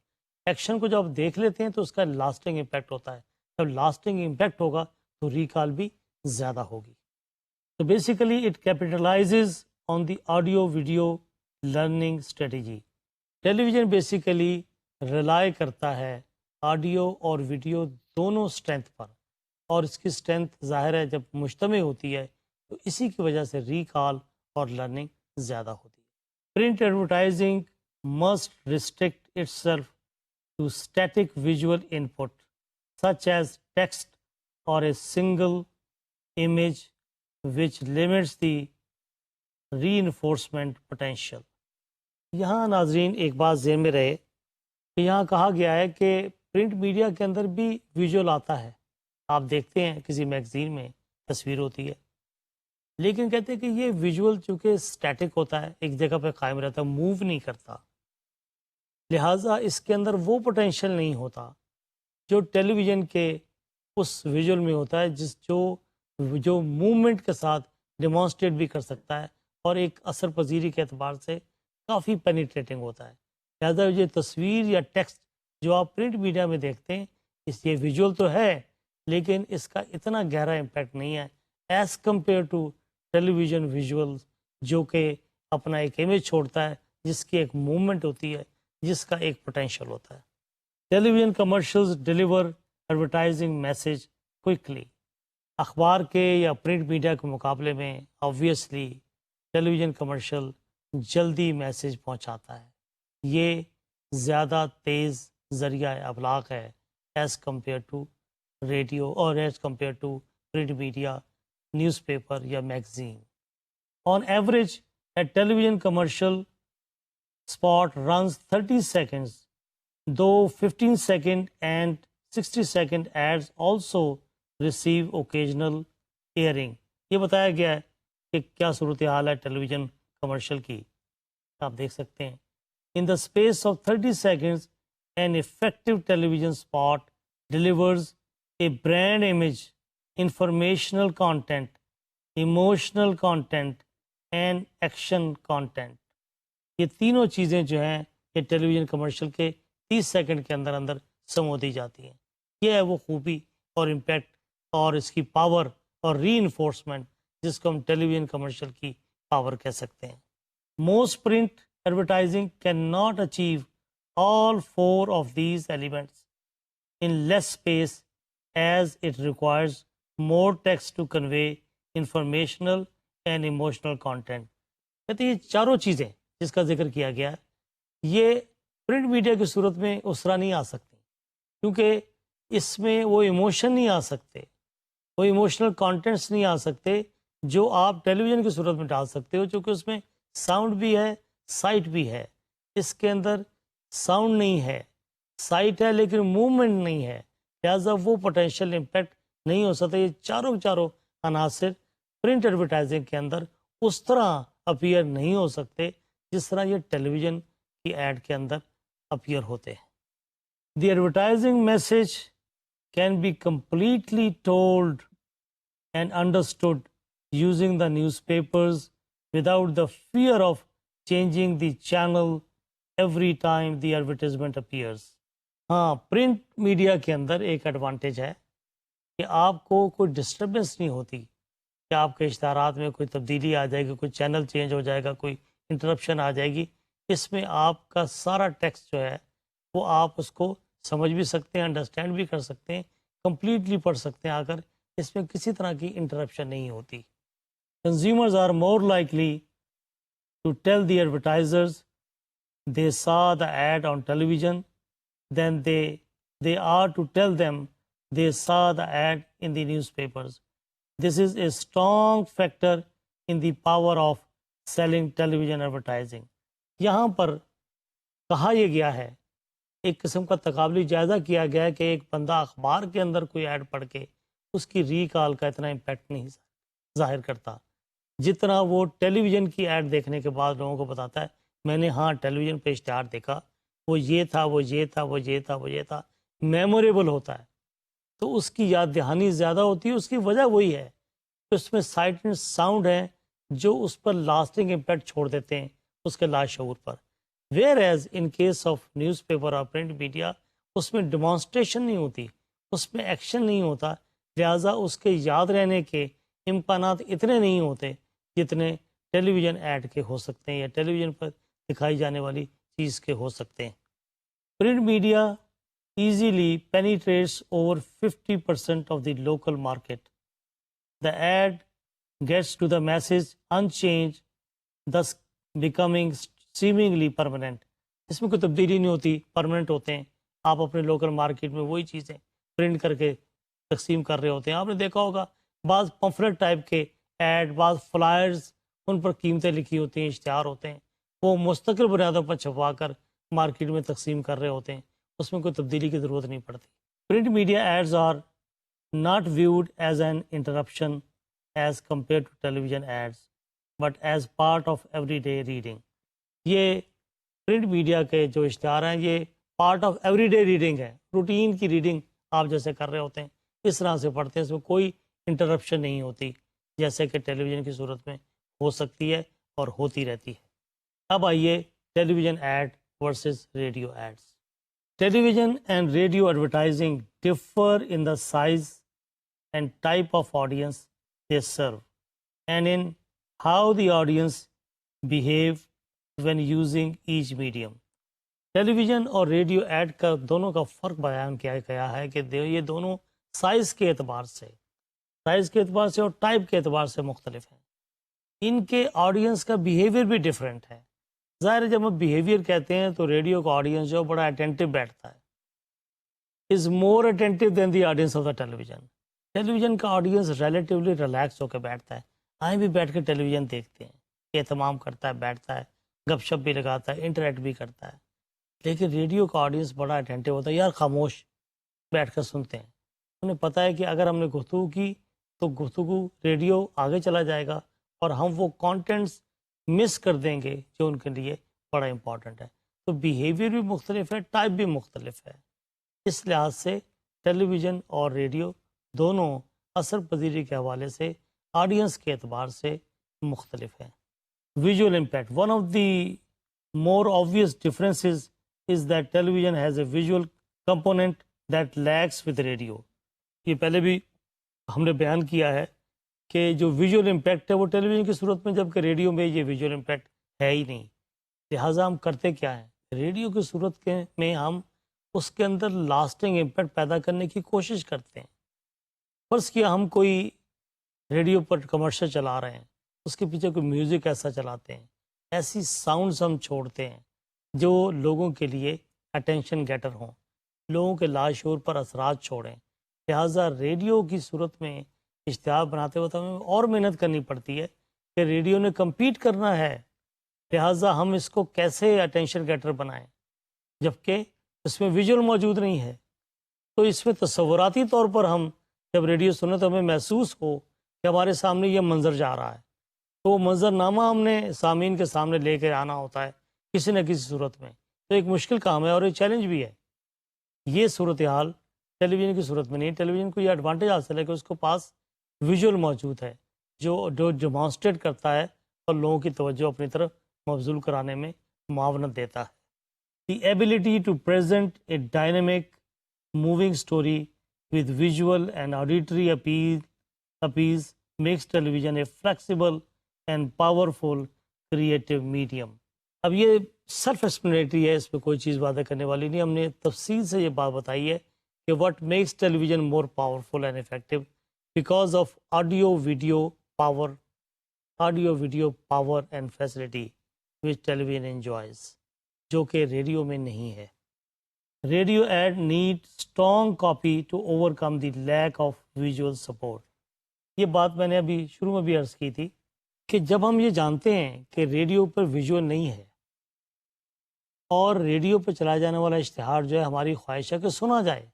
ایکشن کو جب آپ دیکھ لیتے ہیں تو اس کا لاسٹنگ امپیکٹ ہوتا ہے. جب لاسٹنگ امپیکٹ ہوگا تو ریکال بھی زیادہ ہوگی. تو basically it capitalizes on the audio video learning strategy. Television basically rely کرتا ہے آڈیو اور ویڈیو دونوں اسٹرینتھ پر، اور اس کی اسٹرینتھ ظاہر ہے جب مجتمع ہوتی ہے تو اسی کی وجہ سے ریکال اور لرننگ زیادہ ہوتی ہے. Print advertising must restrict itself to static visual input such as text اور a single image which limits the reinforcement potential. یہاں ناظرین ایک بات ذہن میں رہے کہ یہاں کہا گیا ہے کہ پرنٹ میڈیا کے اندر بھی ویژول آتا ہے. آپ دیکھتے ہیں کسی میگزین میں تصویر ہوتی ہے، لیکن کہتے ہیں کہ یہ ویژول چونکہ سٹیٹک ہوتا ہے، ایک جگہ پہ قائم رہتا ہے، موو نہیں کرتا، لہٰذا اس کے اندر وہ پوٹینشیل نہیں ہوتا جو ٹیلی ویژن کے اس ویژول میں ہوتا ہے، جو موومنٹ کے ساتھ ڈیمانسٹریٹ بھی کر سکتا ہے اور ایک اثر پذیری کے اعتبار سے کافی پینیٹریٹنگ ہوتا ہے. لہٰذا یہ تصویر یا ٹیکسٹ جو آپ پرنٹ میڈیا میں دیکھتے ہیں، یہ ویژول تو ہے لیکن اس کا اتنا گہرا امپیکٹ نہیں ہے as compare to television visual, جو کہ اپنا ایک امیج چھوڑتا ہے، جس کی ایک موومنٹ ہوتی ہے، جس کا ایک پوٹینشیل ہوتا ہے. Television commercials deliver advertising message quickly. اخبار کے یا پرنٹ میڈیا کے مقابلے میں آبویسلی ٹیلی ویژن کمرشل جلدی میسج پہنچاتا ہے. یہ زیادہ تیز ذریعہ ابلاغ ہے ایز کمپیئر ٹو ریڈیو اور as compare to print media, news paper magazine. On average a television commercial spot runs 30 seconds, though 15 second and 60 second ads also receive occasional airing. یہ بتایا گیا ہے کہ کیا صورتحال ہے television commercial کی. آپ دیکھ سکتے ہیں in the space of 30 seconds an effective television spot delivers a brand image, informational content, emotional content and action content. یہ تینوں چیزیں جو ہیں یہ ٹیلی ویژن کمرشل کے 30 سیکنڈ کے اندر اندر سمو دی جاتی ہیں. یہ ہے وہ خوبی اور امپیکٹ اور اس کی پاور اور ری انفورسمنٹ جس کو ہم ٹیلی ویژن کمرشل کی پاور کہہ سکتے ہیں. Most print advertising can not achieve all 4 of these elements in less space as it requires more text to convey informational and emotional content. کہتے ہیں یہ چاروں چیزیں جس کا ذکر کیا گیا ہے یہ پرنٹ میڈیا کی صورت میں اس طرح نہیں آ سکتی، کیونکہ اس میں وہ ایموشن نہیں آ سکتے، وہ ایموشنل کانٹینٹس نہیں آ سکتے جو آپ ٹیلی ویژن کی صورت میں ڈال سکتے ہو، چونکہ اس میں ساؤنڈ بھی ہے، سائٹ بھی ہے. اس کے اندر ساؤنڈ نہیں ہے، سائٹ ہے لیکن موومنٹ نہیں ہے، لہٰذا وہ پوٹینشیل امپیکٹ نہیں ہو سکتا. یہ چاروں عناصر پرنٹ ایڈورٹائزنگ کے اندر اس طرح اپیئر نہیں ہو سکتے جس طرح یہ ٹیلی ویژن کی ایڈ کے اندر اپیئر ہوتے ہیں. The advertising message can be completely told and understood using the newspapers without the fear of changing the channel every time the advertisement appears. ہاں، پرنٹ میڈیا کے اندر ایک ایڈوانٹیج ہے کہ آپ کو کوئی ڈسٹربنس نہیں ہوتی کہ آپ کے اشتہارات میں کوئی تبدیلی آ جائے گی، کوئی چینل چینج ہو جائے گا، کوئی انٹرپشن آ جائے گی. اس میں آپ کا سارا ٹیکسٹ جو ہے وہ آپ اس کو سمجھ بھی سکتے ہیں، انڈرسٹینڈ بھی کر سکتے ہیں، کمپلیٹلی پڑھ سکتے ہیں آ کر، اس میں کسی طرح کی انٹرپشن نہیں ہوتی. Consumers are more likely to tell the advertisers they saw the ad on television then they are to tell them they saw the ad in the newspapers. This is a strong factor in the power of selling television advertising. یہاں پر کہا یہ گیا ہے، ایک قسم کا تقابلی جائزہ کیا گیا ہے کہ ایک بندہ اخبار کے اندر کوئی ایڈ پڑھ کے اس کی ریکال کا اتنا امپیکٹ نہیں ظاہر کرتا جتنا وہ ٹیلی ویژن کی ایڈ دیکھنے کے بعد لوگوں کو بتاتا ہے میں نے ہاں ٹیلی ویژن پہ اشتہار دیکھا، وہ یہ تھا، وہ یہ تھا، وہ یہ تھا، وہ یہ تھا، میموریبل ہوتا ہے. تو اس کی یاد دہانی زیادہ ہوتی ہے. اس کی وجہ وہی ہے کہ اس میں سائٹ اینڈ ساؤنڈ ہیں جو اس پر لاسٹنگ امپیکٹ چھوڑ دیتے ہیں اس کے لاشعور پر. Whereas in case of news paper print media اس میں ڈیمانسٹریشن نہیں ہوتی، اس میں ایکشن نہیں ہوتا، لہٰذا اس کے یاد رہنے کے امکانات اتنے نہیں ہوتے جتنے ٹیلی ویژن ایڈ کے ہو سکتے ہیں یا ٹیلی ویژن پر دکھائی جانے والی چیز کے ہو سکتے ہیں. Print media easily penetrates over 50% of the local market. The ad gets to the message unchanged thus becoming seemingly permanent. اس میں کوئی تبدیلی نہیں ہوتی، پرماننٹ ہوتے ہیں. آپ اپنے لوکل مارکیٹ میں وہی چیزیں پرنٹ کر کے تقسیم کر رہے ہوتے ہیں. آپ نے دیکھا ہوگا بعض پمفلٹ ٹائپ کے ایڈ، بعض فلائرز، ان پر قیمتیں لکھی ہوتی ہیں، اشتہار ہوتے ہیں، وہ مستقل بنیادوں پر چھپوا کر مارکیٹ میں تقسیم کر رہے ہوتے ہیں. اس میں کوئی تبدیلی کی ضرورت نہیں پڑتی. Print media ads are not viewed as an interruption as compare to television ads but as part of everyday reading. یہ پرنٹ میڈیا کے جو اشتہار ہیں یہ part of everyday reading ہے. روٹین کی ریڈنگ آپ جیسے کر رہے ہوتے ہیں اس طرح سے پڑھتے ہیں، اس میں کوئی انٹرپشن نہیں ہوتی جیسے کہ ٹیلی ویژن کی صورت میں ہو سکتی ہے اور ہوتی رہتی ہے. اب آئیے television ad versus radio ads. Television and radio advertising differ in the size and type of audience they serve and in how the audience behave when using each medium. Television اور radio ad کا دونوں کا فرق بیان کیا گیا ہے کہ یہ دونوں سائز کے اعتبار سے اور ٹائپ کے اعتبار سے مختلف ہیں. ان کے آڈینس کا بیہیویئر بھی ڈیفرنٹ ہے. ظاہر ہے جب ہم بیہیویئر کہتے ہیں تو ریڈیو کا آڈینس جو بڑا اٹینٹیو بیٹھتا ہے، is more attentive than the audience of the television. Television کا آڈینس ریلیٹیولی ریلیکس ہو کے بیٹھتا ہے، آئیں بھی بیٹھ کے ٹیلی ویژن دیکھتے ہیں، اہتمام کرتا ہے، بیٹھتا ہے، گپ شپ بھی لگاتا ہے، انٹریکٹ بھی کرتا ہے. لیکن ریڈیو کا آڈینس بڑا اٹینٹیو ہوتا ہے، یار خاموش بیٹھ کر سنتے ہیں. انہیں پتہ ہے کہ اگر ہم نے گفتگو کی تو گفتگو ریڈیو آگے چلا جائے گا اور ہم وہ کانٹینٹس مس کر دیں گے جو ان کے لیے بڑا امپورٹنٹ ہے. تو بیہیویئر بھی مختلف ہے، ٹائپ بھی مختلف ہے. اس لحاظ سے ٹیلی ویژن اور ریڈیو دونوں اثر پذیری کے حوالے سے آڈینس کے اعتبار سے مختلف ہیں. Visual impact. One of the more obvious differences is that television has a visual component that lacks with radio. یہ پہلے بھی ہم نے بیان کیا ہے کہ جو ویژول امپیکٹ ہے وہ ٹیلی ویژن کی صورت میں، جبکہ ریڈیو میں یہ ویژول امپیکٹ ہے ہی نہیں. لہٰذا ہم کرتے کیا ہیں؟ ریڈیو کی صورت میں ہم اس کے اندر لاسٹنگ امپیکٹ پیدا کرنے کی کوشش کرتے ہیں. فرض کیا ہم کوئی ریڈیو پر کمرشل چلا رہے ہیں، اس کے پیچھے کوئی میوزک ایسا چلاتے ہیں، ایسی ساؤنڈز ہم چھوڑتے ہیں جو لوگوں کے لیے اٹینشن گیٹر ہوں، لوگوں کے لاشعور پر اثرات چھوڑیں. لہٰذا ریڈیو کی صورت میں اشتہار بناتے وقت ہمیں اور محنت کرنی پڑتی ہے کہ ریڈیو نے کمپیٹ کرنا ہے، لہٰذا ہم اس کو کیسے اٹینشن گیٹر بنائیں، جبکہ اس میں ویژول موجود نہیں ہے. تو اس میں تصوراتی طور پر ہم جب ریڈیو سنیں تو ہمیں محسوس ہو کہ ہمارے سامنے یہ منظر جا رہا ہے، تو وہ منظرنامہ ہم نے سامعین کے سامنے لے کے آنا ہوتا ہے کسی نہ کسی صورت میں. تو ایک مشکل کام ہے اور ایک چیلنج بھی ہے. یہ صورتحال ٹیلی ویژن کی صورت میں نہیں. ٹیلی ویژن کو یہ ایڈوانٹیج حاصل ہے کہ اس کو پاس ویژول موجود ہے جو ڈیمانسٹریٹ کرتا ہے اور لوگوں کی توجہ اپنی طرف مبذول کرانے میں معاونت دیتا ہے. The ability to present a dynamic moving story with visual and auditory appeals makes television a flexible and powerful creative medium. اب یہ سیلف ایکسپلینیٹری ہے، اس پہ کوئی چیز وعدہ کرنے والی نہیں. ہم نے تفصیل سے یہ بات بتائی ہے کہ what makes television more powerful and effective because of audio video power and facility which television enjoys, جو کہ ریڈیو میں نہیں ہے. Radio ad need strong copy to overcome the lack of visual support. یہ بات میں نے ابھی شروع میں بھی عرض کی تھی کہ جب ہم یہ جانتے ہیں کہ ریڈیو پر ویژول نہیں ہے اور ریڈیو پہ چلایا جانے والا اشتہار جو ہے ہماری خواہش ہے کہ سنا جائے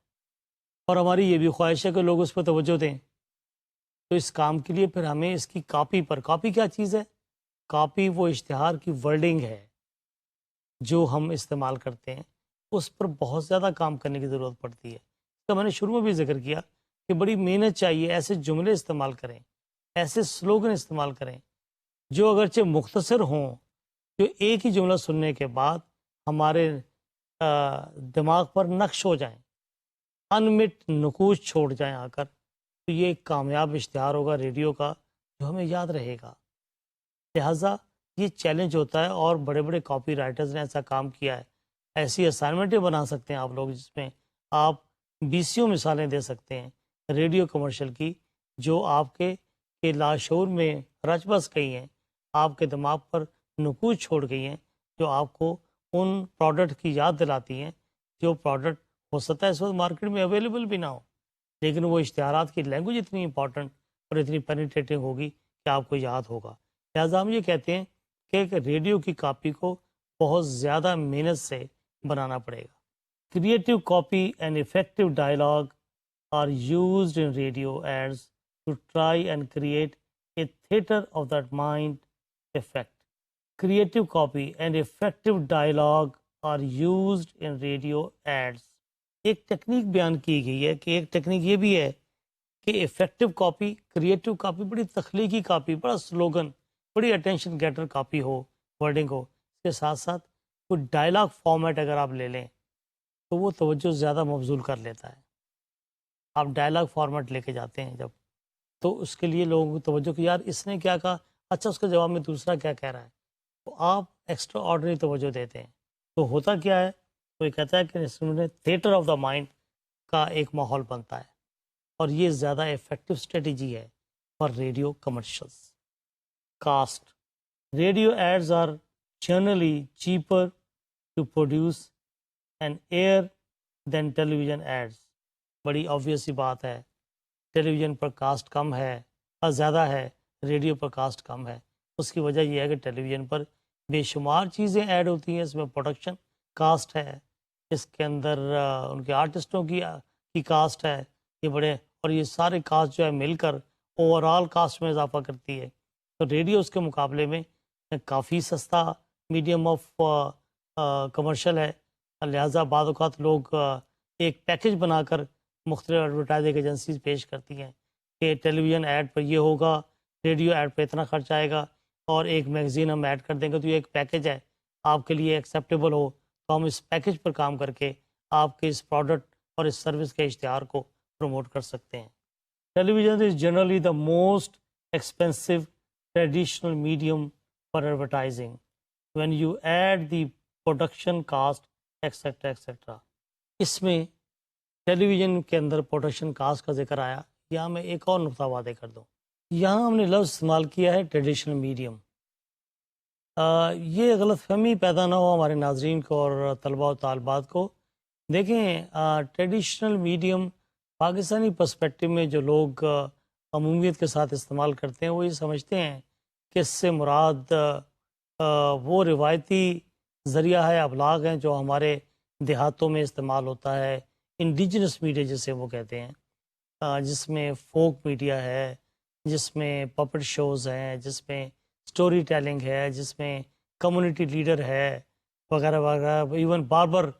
اور ہماری یہ بھی خواہش ہے کہ لوگ اس پہ توجہ دیں، تو اس کام کے لیے پھر ہمیں اس کی کاپی کیا چیز ہے؟ کاپی وہ اشتہار کی ورڈنگ ہے جو ہم استعمال کرتے ہیں، اس پر بہت زیادہ کام کرنے کی ضرورت پڑتی ہے. تو میں نے شروع میں بھی ذکر کیا کہ بڑی محنت چاہیے، ایسے جملے استعمال کریں، ایسے سلوگن استعمال کریں جو اگرچہ مختصر ہوں، جو ایک ہی جملہ سننے کے بعد ہمارے دماغ پر نقش ہو جائیں، انمٹ نقوش چھوڑ جائیں آ کر. تو یہ ایک کامیاب اشتہار ہوگا ریڈیو کا جو ہمیں یاد رہے گا. لہٰذا یہ چیلنج ہوتا ہے اور بڑے بڑے کاپی رائٹرز نے ایسا کام کیا ہے. ایسی اسائنمنٹیں بنا سکتے ہیں آپ لوگ جس میں آپ 20 مثالیں دے سکتے ہیں ریڈیو کمرشل کی جو آپ کے لاشعور میں رچ بس گئی ہیں، آپ کے دماغ پر نقوش چھوڑ گئی ہیں، جو آپ کو ان پروڈکٹ کی یاد دلاتی ہیں جو پروڈکٹ ہو سکتا ہے اس وقت مارکیٹ میں اویلیبل بھی نہ ہو، لیکن وہ اشتہارات کی لینگویج اتنی امپورٹنٹ اور اتنی پینیٹریٹنگ ہوگی کہ آپ کو یاد ہوگا. لہٰذا ہم یہ کہتے ہیں کہ ایک ریڈیو کی کاپی کو بہت زیادہ محنت سے بنانا پڑے گا. Creative copy and effective dialogue are used in radio ads to try and create a theatre of that mind effect. Creative copy and effective dialogue are used in radio ads. ایک technique بیان کی گئی ہے کہ ایک technique یہ بھی ہے کہ افیکٹو کاپی، کریٹو کاپی، بڑی تخلیقی کاپی، بڑا سلوگن، بڑی اٹینشن گیٹر کاپی ہو، ورڈنگ ہو. اس کے ساتھ ساتھ کوئی ڈائلاگ فارمیٹ اگر آپ لے لیں تو وہ توجہ زیادہ مبذول کر لیتا ہے. آپ ڈائلاگ فارمیٹ لے کے جاتے ہیں جب، تو اس کے لیے لوگوں کی توجہ کہ یار اس نے کیا کہا، اچھا اس کے جواب میں دوسرا کیا کہہ رہا ہے، تو آپ ایکسٹرا آرڈنری توجہ دیتے ہیں. تو ہوتا کیا ہے، کوئی کہتا ہے کہ اس میں تھیٹر آف دا مائنڈ کا ایک ماحول بنتا ہے، اور یہ زیادہ افیکٹو اسٹریٹجی ہے for radio commercials. Cost. Radio ads are generally cheaper to produce and air than television ads. بڑی آبویس سی بات ہے، ٹیلی ویژن پر کاسٹ کم ہے اور زیادہ ہے، ریڈیو پر کاسٹ کم ہے. اس کی وجہ یہ ہے کہ ٹیلی ویژن پر بے شمار چیزیں ایڈ ہوتی ہیں، اس میں پروڈکشن کاسٹ ہے، اس کے اندر ان کے آرٹسٹوں کی کاسٹ ہے، یہ بڑے، اور یہ سارے کاسٹ جو ہے مل کر اوور آل کاسٹ میں اضافہ کرتی ہے. تو ریڈیو اس کے مقابلے میں کافی سستا میڈیم آف کمرشل ہے. لہٰذا بعض اوقات لوگ ایک پیکج بنا کر مختلف ایڈورٹائزنگ ایجنسیز پیش کرتی ہیں کہ ٹیلی ویژن ایڈ پر یہ ہوگا، ریڈیو ایڈ پہ اتنا خرچ آئے گا، اور ایک میگزین ہم ایڈ کر دیں گے، تو یہ ایک پیکج ہے، آپ کے لیے ایکسیپٹیبل ہو تو ہم اس پیکج پر کام کر کے آپ کے اس پروڈکٹ اور اس سروس کے اشتہار کو پروموٹ کر سکتے ہیں. Television is generally the most expensive traditional medium for advertising when you add the production cost etcetera etcetera. اس میں ٹیلی ویژن کے اندر پروڈکشن کاسٹ کا ذکر آیا. یہاں میں ایک اور نقطہ واضح کر دوں، یہاں ہم نے لفظ استعمال کیا ہے ٹریڈیشنل میڈیم. یہ غلط فہمی پیدا نہ ہو ہمارے ناظرین کو اور طلباء و طالبات کو. دیکھیں ٹریڈیشنل میڈیم پاکستانی پرسپیکٹو میں جو لوگ عمومیت کے ساتھ استعمال کرتے ہیں وہ یہ سمجھتے ہیں کہ اس سے مراد وہ روایتی ذریعہ ہے، ابلاغ ہیں جو ہمارے دیہاتوں میں استعمال ہوتا ہے، انڈیجنس میڈیا جسے وہ کہتے ہیں، جس میں فوک میڈیا ہے، جس میں پپٹ شوز ہیں، جس میں سٹوری ٹیلنگ ہے، جس میں کمیونٹی لیڈر ہے وغیرہ وغیرہ، ایون باربر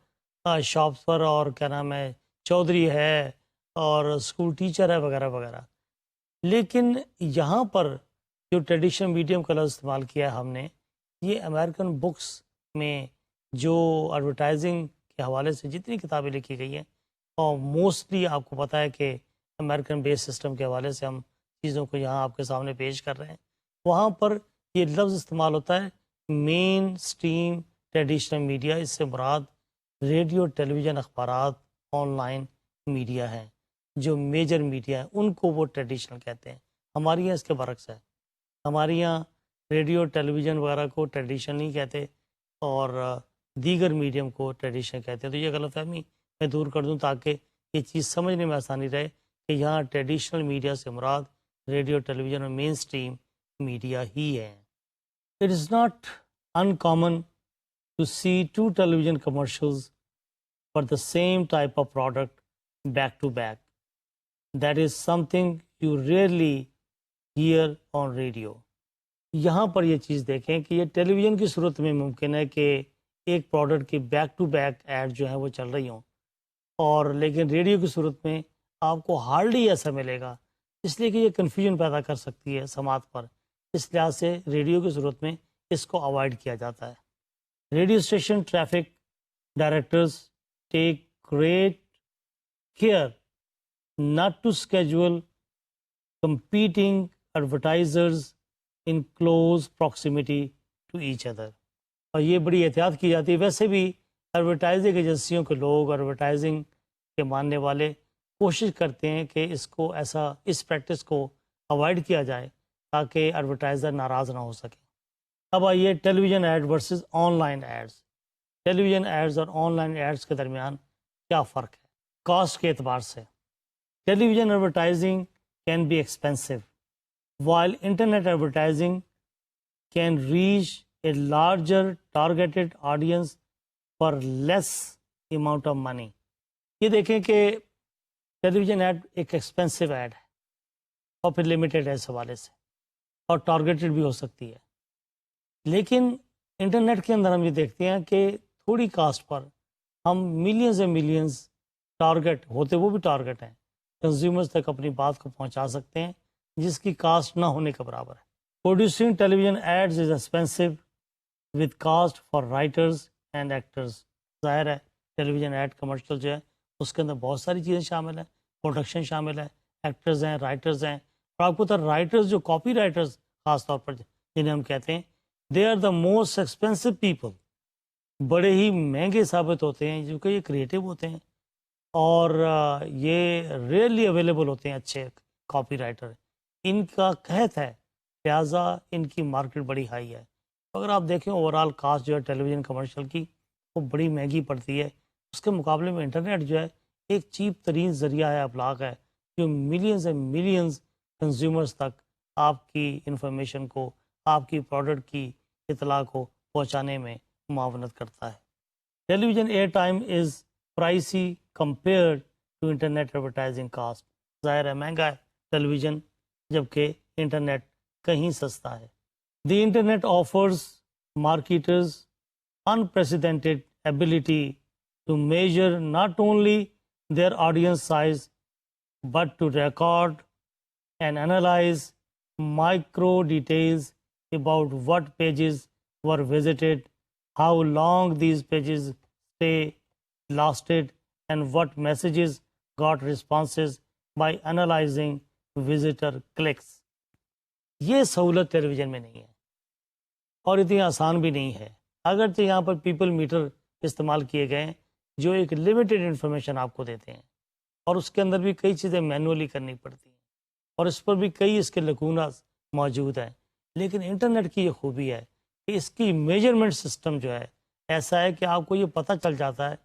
شاپس پر، اور کیا نام ہے، چودھری ہے، اور اسکول ٹیچر ہے وغیرہ وغیرہ. لیکن یہاں پر جو ٹریڈیشنل میڈیم کا لفظ استعمال کیا ہے ہم نے، یہ امریکن بکس میں جو ایڈورٹائزنگ کے حوالے سے جتنی کتابیں لکھی گئی ہیں، اور موسٹلی آپ کو پتہ ہے کہ امریکن بیس سسٹم کے حوالے سے ہم چیزوں کو یہاں آپ کے سامنے پیش کر رہے ہیں، وہاں پر یہ لفظ استعمال ہوتا ہے مین سٹریم ٹریڈیشنل میڈیا. اس سے مراد ریڈیو، ٹیلی ویژن، اخبارات، آن لائن میڈیا ہیں، جو میجر میڈیا ہیں، ان کو وہ ٹریڈیشنل کہتے ہیں. ہمارے یہاں اس کے برعکس ہے. ہمارے یہاں ریڈیو ٹیلی ویژن وغیرہ کو ٹریڈیشن نہیں کہتے اور دیگر میڈیم کو ٹریڈیشن کہتے ہیں. تو یہ غلط فہمی میں دور کر دوں تاکہ یہ چیز سمجھنے میں آسانی رہے کہ یہاں ٹریڈیشنل میڈیا سے مراد ریڈیو ٹیلی ویژن اور مین اسٹریم میڈیا ہی ہے. It is not uncommon to see 2 television commercials for the same type of product back to back. That is something you rarely hear on radio. یہاں پر یہ چیز دیکھیں کہ یہ ٹیلی ویژن کی صورت میں ممکن ہے کہ ایک پروڈکٹ کی بیک ٹو بیک ایڈ جو ہیں وہ چل رہی ہوں، اور لیکن ریڈیو کی صورت میں آپ کو ہارڈلی ایسا ملے گا، اس لیے کہ یہ کنفیوژن پیدا کر سکتی ہے سماعت پر. اس لحاظ سے ریڈیو کی صورت میں اس کو اوائڈ کیا جاتا ہے. Radio station traffic directors take great care not to schedule competing advertisers in close proximity to each other. اور یہ بڑی احتیاط کی جاتی ہے. ویسے بھی ایڈورٹائزنگ ایجنسیوں کے لوگ، ایڈورٹائزنگ کے ماننے والے کوشش کرتے ہیں کہ اس پریکٹس کو اوائڈ کیا جائے تاکہ ایڈورٹائزر ناراض نہ ہو سکے. اب آئیے television ad versus online ads. Television ads اور آن لائن ایڈز کے درمیان کیا فرق ہے کاسٹ کے اعتبار سے؟ Television advertising can be expensive, while internet advertising can reach a larger targeted audience for less amount of money. یہ دیکھیں کہ ٹیلی ویژن ایڈ ایک ایکسپینسو ایڈ ہے اور پھر لمیٹیڈ ہے اس حوالے سے اور ٹارگیٹڈ بھی ہو سکتی ہے. لیکن انٹرنیٹ کے اندر ہم یہ دیکھتے ہیں کہ تھوڑی کاسٹ پر ہم ملینز اینڈ ملینز ٹارگیٹ ہوتے، وہ بھی ٹارگیٹ ہیں، کنزیومرز تک اپنی بات کو پہنچا سکتے ہیں جس کی کاسٹ نہ ہونے کے برابر ہے. Producing television ads is expensive with cost for writers and actors. ظاہر ہے ٹیلی ویژن ایڈ کمرشل جو ہے اس کے اندر بہت ساری چیزیں شامل ہیں، پروڈکشن شامل ہے، ایکٹرز ہیں، رائٹرز ہیں. اور آپ کو پتہ رائٹرز جو کاپی رائٹرز خاص طور پر جنہیں ہم کہتے ہیں، they are the most expensive people. بڑے ہی مہنگے ثابت ہوتے ہیں جو کہ یہ کریٹو ہوتے ہیں اور یہ ریئرلی اویلیبل ہوتے ہیں اچھے کاپی رائٹر. ان کا قحط ہے، لہٰذا ان کی مارکیٹ بڑی ہائی ہے. اگر آپ دیکھیں اوور آل کاسٹ جو ہے ٹیلی ویژن کمرشل کی وہ بڑی مہنگی پڑتی ہے. اس کے مقابلے میں انٹرنیٹ جو ہے ایک چیپ ترین ذریعہ ہے ابلاغ ہے جو ملینز اینڈ ملینز کنزیومرز تک آپ کی انفارمیشن کو، آپ کی پروڈکٹ کی اطلاع کو پہنچانے میں معاونت کرتا ہے. Television air time is pricey compared to internet advertising cost. ظاہر ہے مہنگا ہے ٹیلی ویژن جبکہ انٹرنیٹ کہیں سستا ہے. The internet offers marketers unprecedented ability to measure not only their audience size but to record and analyze micro details about what pages were visited, how long these pages lasted, and what messages got responses by analyzing visitor clicks. یہ سہولت ٹیلی vision میں نہیں ہے اور اتنی آسان بھی نہیں ہے. اگرچہ یہاں پر پیپل میٹر استعمال کیے گئے ہیں جو ایک لمیٹڈ انفارمیشن آپ کو دیتے ہیں اور اس کے اندر بھی کئی چیزیں مینولی کرنی پڑتی ہیں اور اس پر بھی کئی اس کے لکوناز موجود ہیں. لیکن انٹرنیٹ کی یہ خوبی ہے کہ اس کی میجرمنٹ سسٹم جو ہے ایسا ہے کہ آپ کو یہ پتہ چل جاتا ہے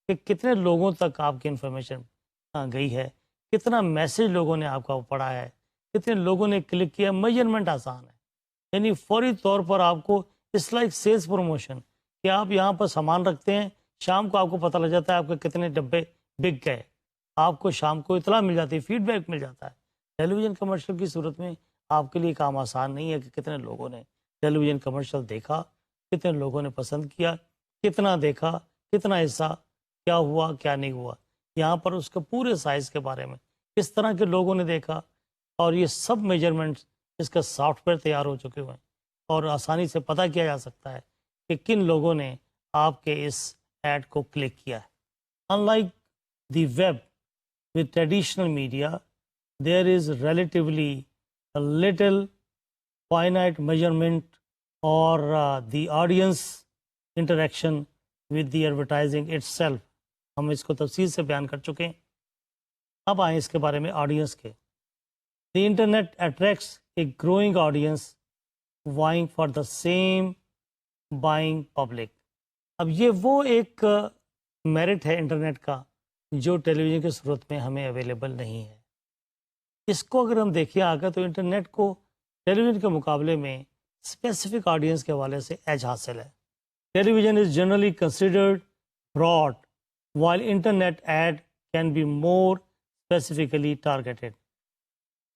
کہ کتنے لوگوں تک آپ کی انفارمیشن گئی ہے، کتنا میسیج لوگوں نے آپ کا پڑھا ہے، کتنے لوگوں نے کلک کیا. میجرمنٹ آسان ہے، یعنی فوری طور پر آپ کو اس لائک سیلس پروموشن کہ آپ یہاں پر سامان رکھتے ہیں، شام کو آپ کو پتہ لگ جاتا ہے آپ کے کتنے ڈبے بک گئے، آپ کو شام کو اطلاع مل جاتی ہے، فیڈ بیک مل جاتا ہے. ٹیلی ویژن کمرشل کی صورت میں آپ کے لیے کام آسان نہیں ہے کہ کتنے لوگوں نے ٹیلی ویژن کمرشل دیکھا، کتنے لوگوں نے پسند کیا، کتنا دیکھا، کتنا حصہ، کیا ہوا کیا نہیں ہوا. یہاں پر اس کے پورے سائز کے بارے میں کس طرح کے لوگوں نے دیکھا اور یہ سب میجرمنٹس اس کا سافٹ ویئر تیار ہو چکے ہوئے ہیں اور آسانی سے پتہ کیا جا سکتا ہے کہ کن لوگوں نے آپ کے اس ایڈ کو کلک کیا ہے. Unlike the web with traditional media, there is relatively a little finite measurement or the audience interaction with the advertising itself. ہم اس کو تفصیل سے بیان کر چکے ہیں اب آئیں اس کے بارے میں آڈینس کے. The internet attracts a growing audience vying for the same buying public. اب یہ وہ ایک میرٹ ہے انٹرنیٹ کا جو ٹیلی ویژن کی صورت میں ہمیں اویلیبل نہیں ہے. اس کو اگر ہم دیکھیں آگے تو انٹرنیٹ کو ٹیلی ویژن کے مقابلے میں اسپیسیفک آڈینس کے حوالے سے ایج حاصل ہے. Television is generally considered broad while internet ad can be more specifically targeted.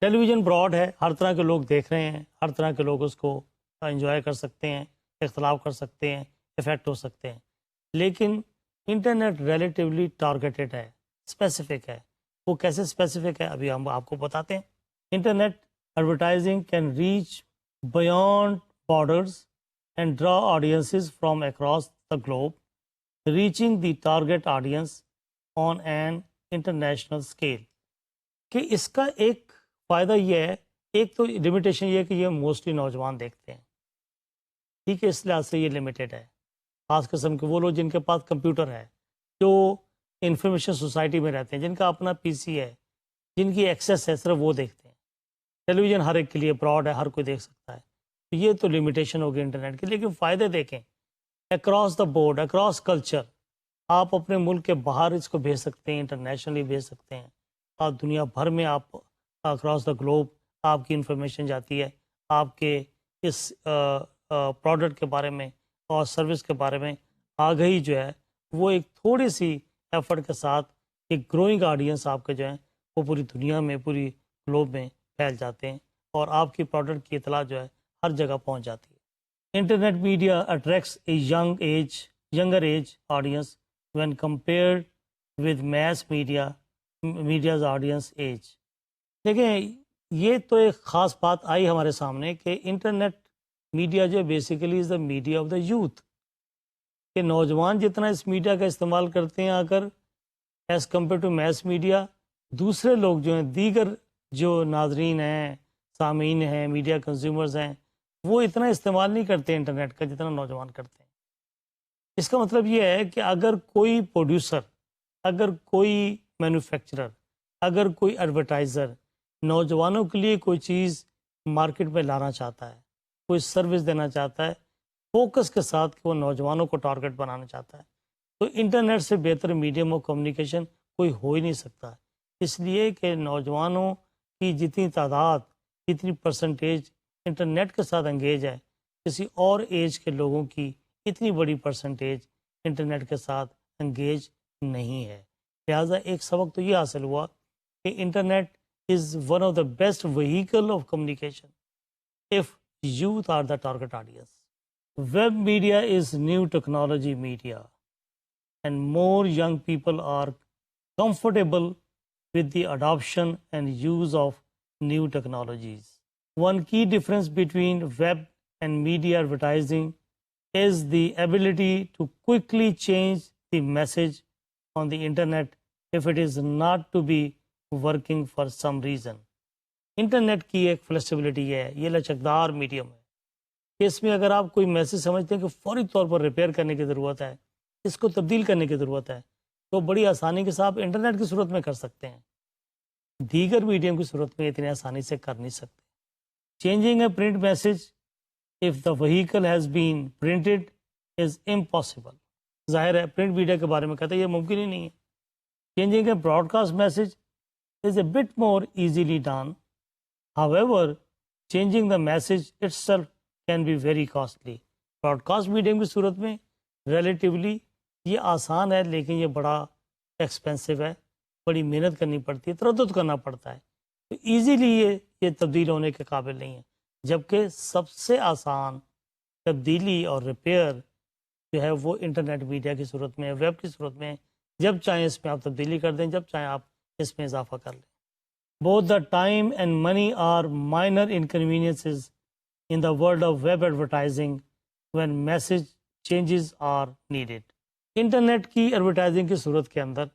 Television broad ہے، ہر طرح کے لوگ دیکھ رہے ہیں، ہر طرح کے لوگ اس کو انجوائے کر سکتے ہیں، اختلاف کر سکتے ہیں، افیکٹ ہو سکتے ہیں. لیکن انٹرنیٹ ریلیٹیولی ٹارگیٹڈ ہے، اسپیسیفک ہے. وہ کیسے اسپیسیفک ہے ابھی ہم آپ کو بتاتے ہیں. Internet advertising can reach beyond borders and draw audiences from across the globe reaching the target audience on an international scale. کہ اس کا ایک فائدہ یہ ہے، ایک تو لمیٹیشن یہ ہے کہ یہ موسٹلی نوجوان دیکھتے ہیں، ٹھیک ہے، اس لحاظ سے یہ لمیٹیڈ ہے. خاص قسم کے وہ لوگ جن کے پاس کمپیوٹر ہے، جو انفارمیشن سوسائٹی میں رہتے ہیں، جن کا اپنا پی سی ہے، جن کی ایکسیس ہے، صرف وہ دیکھتے ہیں. ٹیلی ویژن ہر ایک کے لیے براڈ ہے، ہر کوئی دیکھ سکتا ہے. تو یہ تو لمیٹیشن ہوگی انٹرنیٹ کی. لیکن فائدے دیکھیں، across the board, across culture, آپ اپنے ملک کے باہر اس کو بھیج سکتے ہیں، انٹرنیشنلی بھیج سکتے ہیں. آپ دنیا بھر میں آپ اکراس دا گلوب آپ کی انفارمیشن جاتی ہے، آپ کے اس پروڈکٹ کے بارے میں اور سروس کے بارے میں آگہی جو ہے وہ ایک تھوڑی سی ایفرٹ کے ساتھ ایک گروئنگ آڈینس آپ کے جو ہیں وہ پوری دنیا میں، پوری گلوب میں پھیل جاتے ہیں اور آپ کی پروڈکٹ کی اطلاع جو ہے ہر جگہ پہنچ جاتی ہے. Internet media attracts a younger age audience when compared with mass medias audience age. دیکھیں یہ تو ایک خاص بات آئی ہمارے سامنے کہ انٹرنیٹ میڈیا جو basically is the media of the youth, کہ نوجوان جتنا اس میڈیا کا استعمال کرتے ہیں اگر as compare to mass media, دوسرے لوگ جو ہیں، دیگر جو ناظرین ہیں، سامعین ہیں، میڈیا کنزیومرز ہیں، وہ اتنا استعمال نہیں کرتے انٹرنیٹ کا جتنا نوجوان کرتے ہیں. اس کا مطلب یہ ہے کہ اگر کوئی پروڈیوسر، اگر کوئی مینوفیکچرر، اگر کوئی ایڈورٹائزر نوجوانوں کے لیے کوئی چیز مارکیٹ میں لانا چاہتا ہے، کوئی سروس دینا چاہتا ہے فوکس کے ساتھ کہ وہ نوجوانوں کو ٹارگٹ بنانا چاہتا ہے، تو انٹرنیٹ سے بہتر میڈیم آف کمیونیکیشن کوئی ہو ہی نہیں سکتا. اس لیے کہ نوجوانوں کی جتنی تعداد، جتنی پرسنٹیج انٹرنیٹ کے ساتھ انگیج ہے، کسی اور ایج کے لوگوں کی اتنی بڑی پرسنٹیج انٹرنیٹ کے ساتھ انگیج نہیں ہے. لہٰذا ایک سبق تو یہ حاصل ہوا کہ internet is one of the best vehicle of communication if youth are the target audience. Web media is new technology media and more young people are comfortable with the adoption and use of new technologies. One key difference between web and media advertising is the ability to quickly change the message on the internet if it is not to be working for some reason. Internet کی ایک flexibility ہے، یہ لچکدار medium ہے کہ اس میں اگر آپ کوئی میسج سمجھتے ہیں کہ فوری طور پر ریپیئر کرنے کی ضرورت ہے، اس کو تبدیل کرنے کی ضرورت ہے، تو بڑی آسانی کے ساتھ انٹرنیٹ کی صورت میں کر سکتے ہیں، دیگر میڈیم کی صورت میں اتنی آسانی سے کر نہیں سکتے. Changing a print message if the vehicle has been printed is impossible. ظاہر ہے پرنٹ میڈیا کے بارے میں کہتے ہیں یہ ممکن ہی نہیں ہے. Changing a broadcast message is a bit more easily done. However, changing the message itself can be very costly. Broadcast medium کی صورت میں ریلیٹیولی یہ آسان ہے، لیکن یہ بڑا ایکسپینسو ہے، بڑی محنت کرنی پڑتی ہے، تردد کرنا پڑتا ہے، تو ایزیلی یہ تبدیل ہونے کے قابل نہیں ہے. جبکہ سب سے آسان تبدیلی اور ریپیئر جو ہے وہ انٹرنیٹ میڈیا کی صورت میں، ویب کی صورت میں، جب چاہیں اس میں آپ تبدیلی کر دیں، جب چاہیں آپ اس میں اضافہ کر لیں. Both the time and money are minor inconveniences in the world of web advertising when message changes are needed. Internet کی ایڈورٹائزنگ کی صورت کے اندر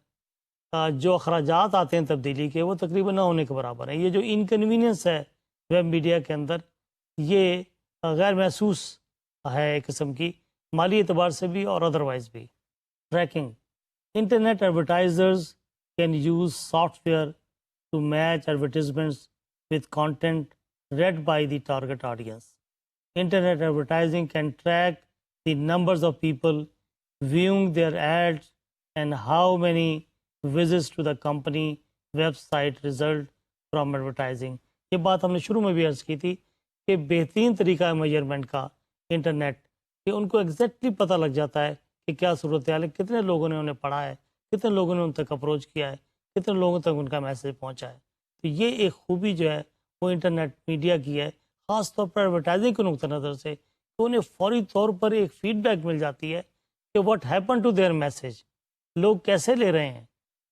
جو اخراجات آتے ہیں تبدیلی کے، وہ تقریباً نہ ہونے کے برابر ہیں. یہ جو انکنوینئنس ہے ویب میڈیا کے اندر، یہ غیر محسوس ہے ایک قسم کی، مالی اعتبار سے بھی اور ادروائز بھی. Tracking. Internet advertisers can use software to match advertisements with content read by the target audience. Internet advertising can track the numbers of people viewing their ads and how many visits to the company website result from advertising. یہ بات ہم نے شروع میں بھی عرض کی تھی کہ بہترین طریقہ ہے میجرمنٹ کا انٹرنیٹ، کہ ان کو ایگزیکٹلی پتہ لگ جاتا ہے کہ کیا صورتحال ہے، کتنے لوگوں نے انہیں پڑھا ہے، کتنے لوگوں نے ان تک اپروچ کیا ہے، کتنے لوگوں تک ان کا میسج پہنچا ہے. تو یہ ایک خوبی جو ہے وہ انٹرنیٹ میڈیا کی ہے، خاص طور پر ایڈورٹائزنگ کے نقطہ نظر سے. تو انہیں فوری طور پر ایک فیڈ بیک مل جاتی ہے کہ what happen to their message, لوگ کیسے لے رہے ہیں،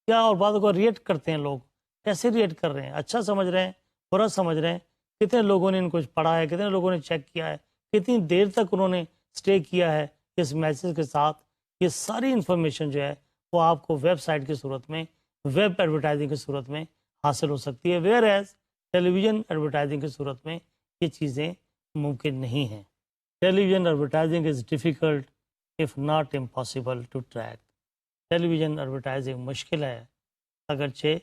کیا اور باتوں کو ریئیکٹ کرتے ہیں، لوگ کیسے ریئیکٹ کر رہے ہیں، اچھا سمجھ رہے ہیں، برا سمجھ رہے ہیں، کتنے لوگوں نے ان کو پڑھا ہے، کتنے لوگوں نے چیک کیا ہے، کتنی دیر تک انہوں نے اسٹے کیا ہے اس میسج کے ساتھ. یہ ساری انفارمیشن جو ہے وہ آپ کو ویب سائٹ کی صورت میں، ویب ایڈورٹائزنگ کی صورت میں حاصل ہو سکتی ہے، whereas television advertising کی صورت میں یہ چیزیں ممکن نہیں ہیں. Television advertising is difficult if not impossible to track. Television advertising مشکل ہے، اگرچہ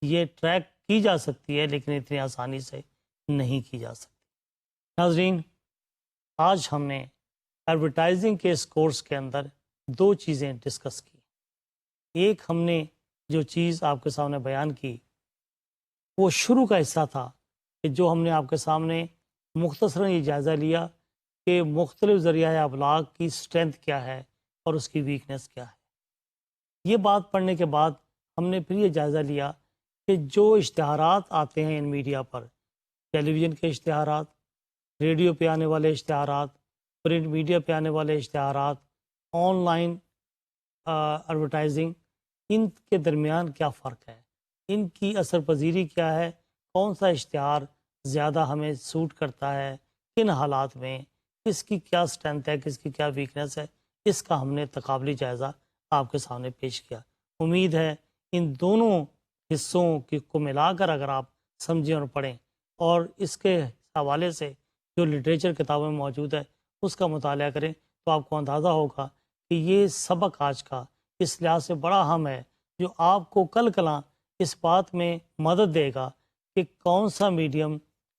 یہ ٹریک کی جا سکتی ہے لیکن اتنی آسانی سے نہیں کی جا سکتی. ناظرین، آج ہم نے ایڈورٹائزنگ کے اس کورس کے اندر دو چیزیں ڈسکس کی. ایک ہم نے جو چیز آپ کے سامنے بیان کی وہ شروع کا حصہ تھا کہ جو ہم نے آپ کے سامنے مختصراً یہ جائزہ لیا کہ مختلف ذریعہ ابلاغ کی اسٹرینتھ کیا ہے اور اس کی ویکنیس کیا ہے. یہ بات پڑھنے کے بعد ہم نے پھر یہ جائزہ لیا کہ جو اشتہارات آتے ہیں in media per, tele vision کے اشتہارات، ریڈیو پہ آنے والے اشتہارات، پرنٹ میڈیا پہ آنے والے اشتہارات، آن لائن ایڈورٹائزنگ، ان کے درمیان کیا فرق ہے، ان کی اثر پذیری کیا ہے، کون سا اشتہار زیادہ ہمیں سوٹ کرتا ہے، کن حالات میں، کس کی کیا اسٹرینتھ ہے، کس کی کیا ویکنیس ہے، اس کا ہم نے تقابلی جائزہ آپ کے سامنے پیش کیا. امید ہے ان دونوں حصوں کو ملا کر اگر آپ سمجھیں اور پڑھیں اور اس کے حوالے سے جو لٹریچر کتابوں میں موجود ہے اس کا مطالعہ کریں تو آپ کو اندازہ ہوگا کہ یہ سبق آج کا اس لحاظ سے بڑا اہم ہے جو آپ کو کل کلاں اس بات میں مدد دے گا کہ کون سا میڈیم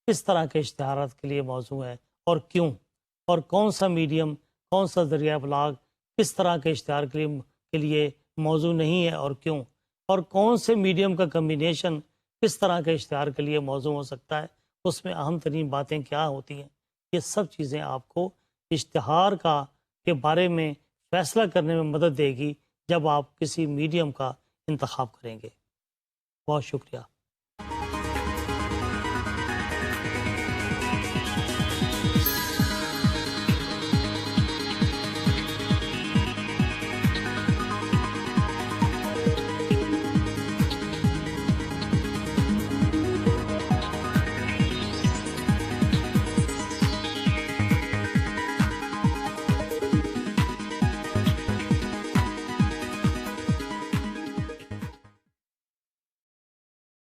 کس طرح کے اشتہارات کے لیے موزوں ہے اور کیوں، اور کون سا میڈیم، کون سا ذریعہ ابلاغ کس طرح کے اشتہار کے لیے موزوں نہیں ہے اور کیوں، اور کون سے میڈیم کا کمبینیشن کس طرح کے اشتہار کے لیے موزوں ہو سکتا ہے، اس میں اہم ترین باتیں کیا ہوتی ہیں. یہ سب چیزیں آپ کو اشتہار کے بارے میں فیصلہ کرنے میں مدد دے گی جب آپ کسی میڈیم کا انتخاب کریں گے. بہت شکریہ.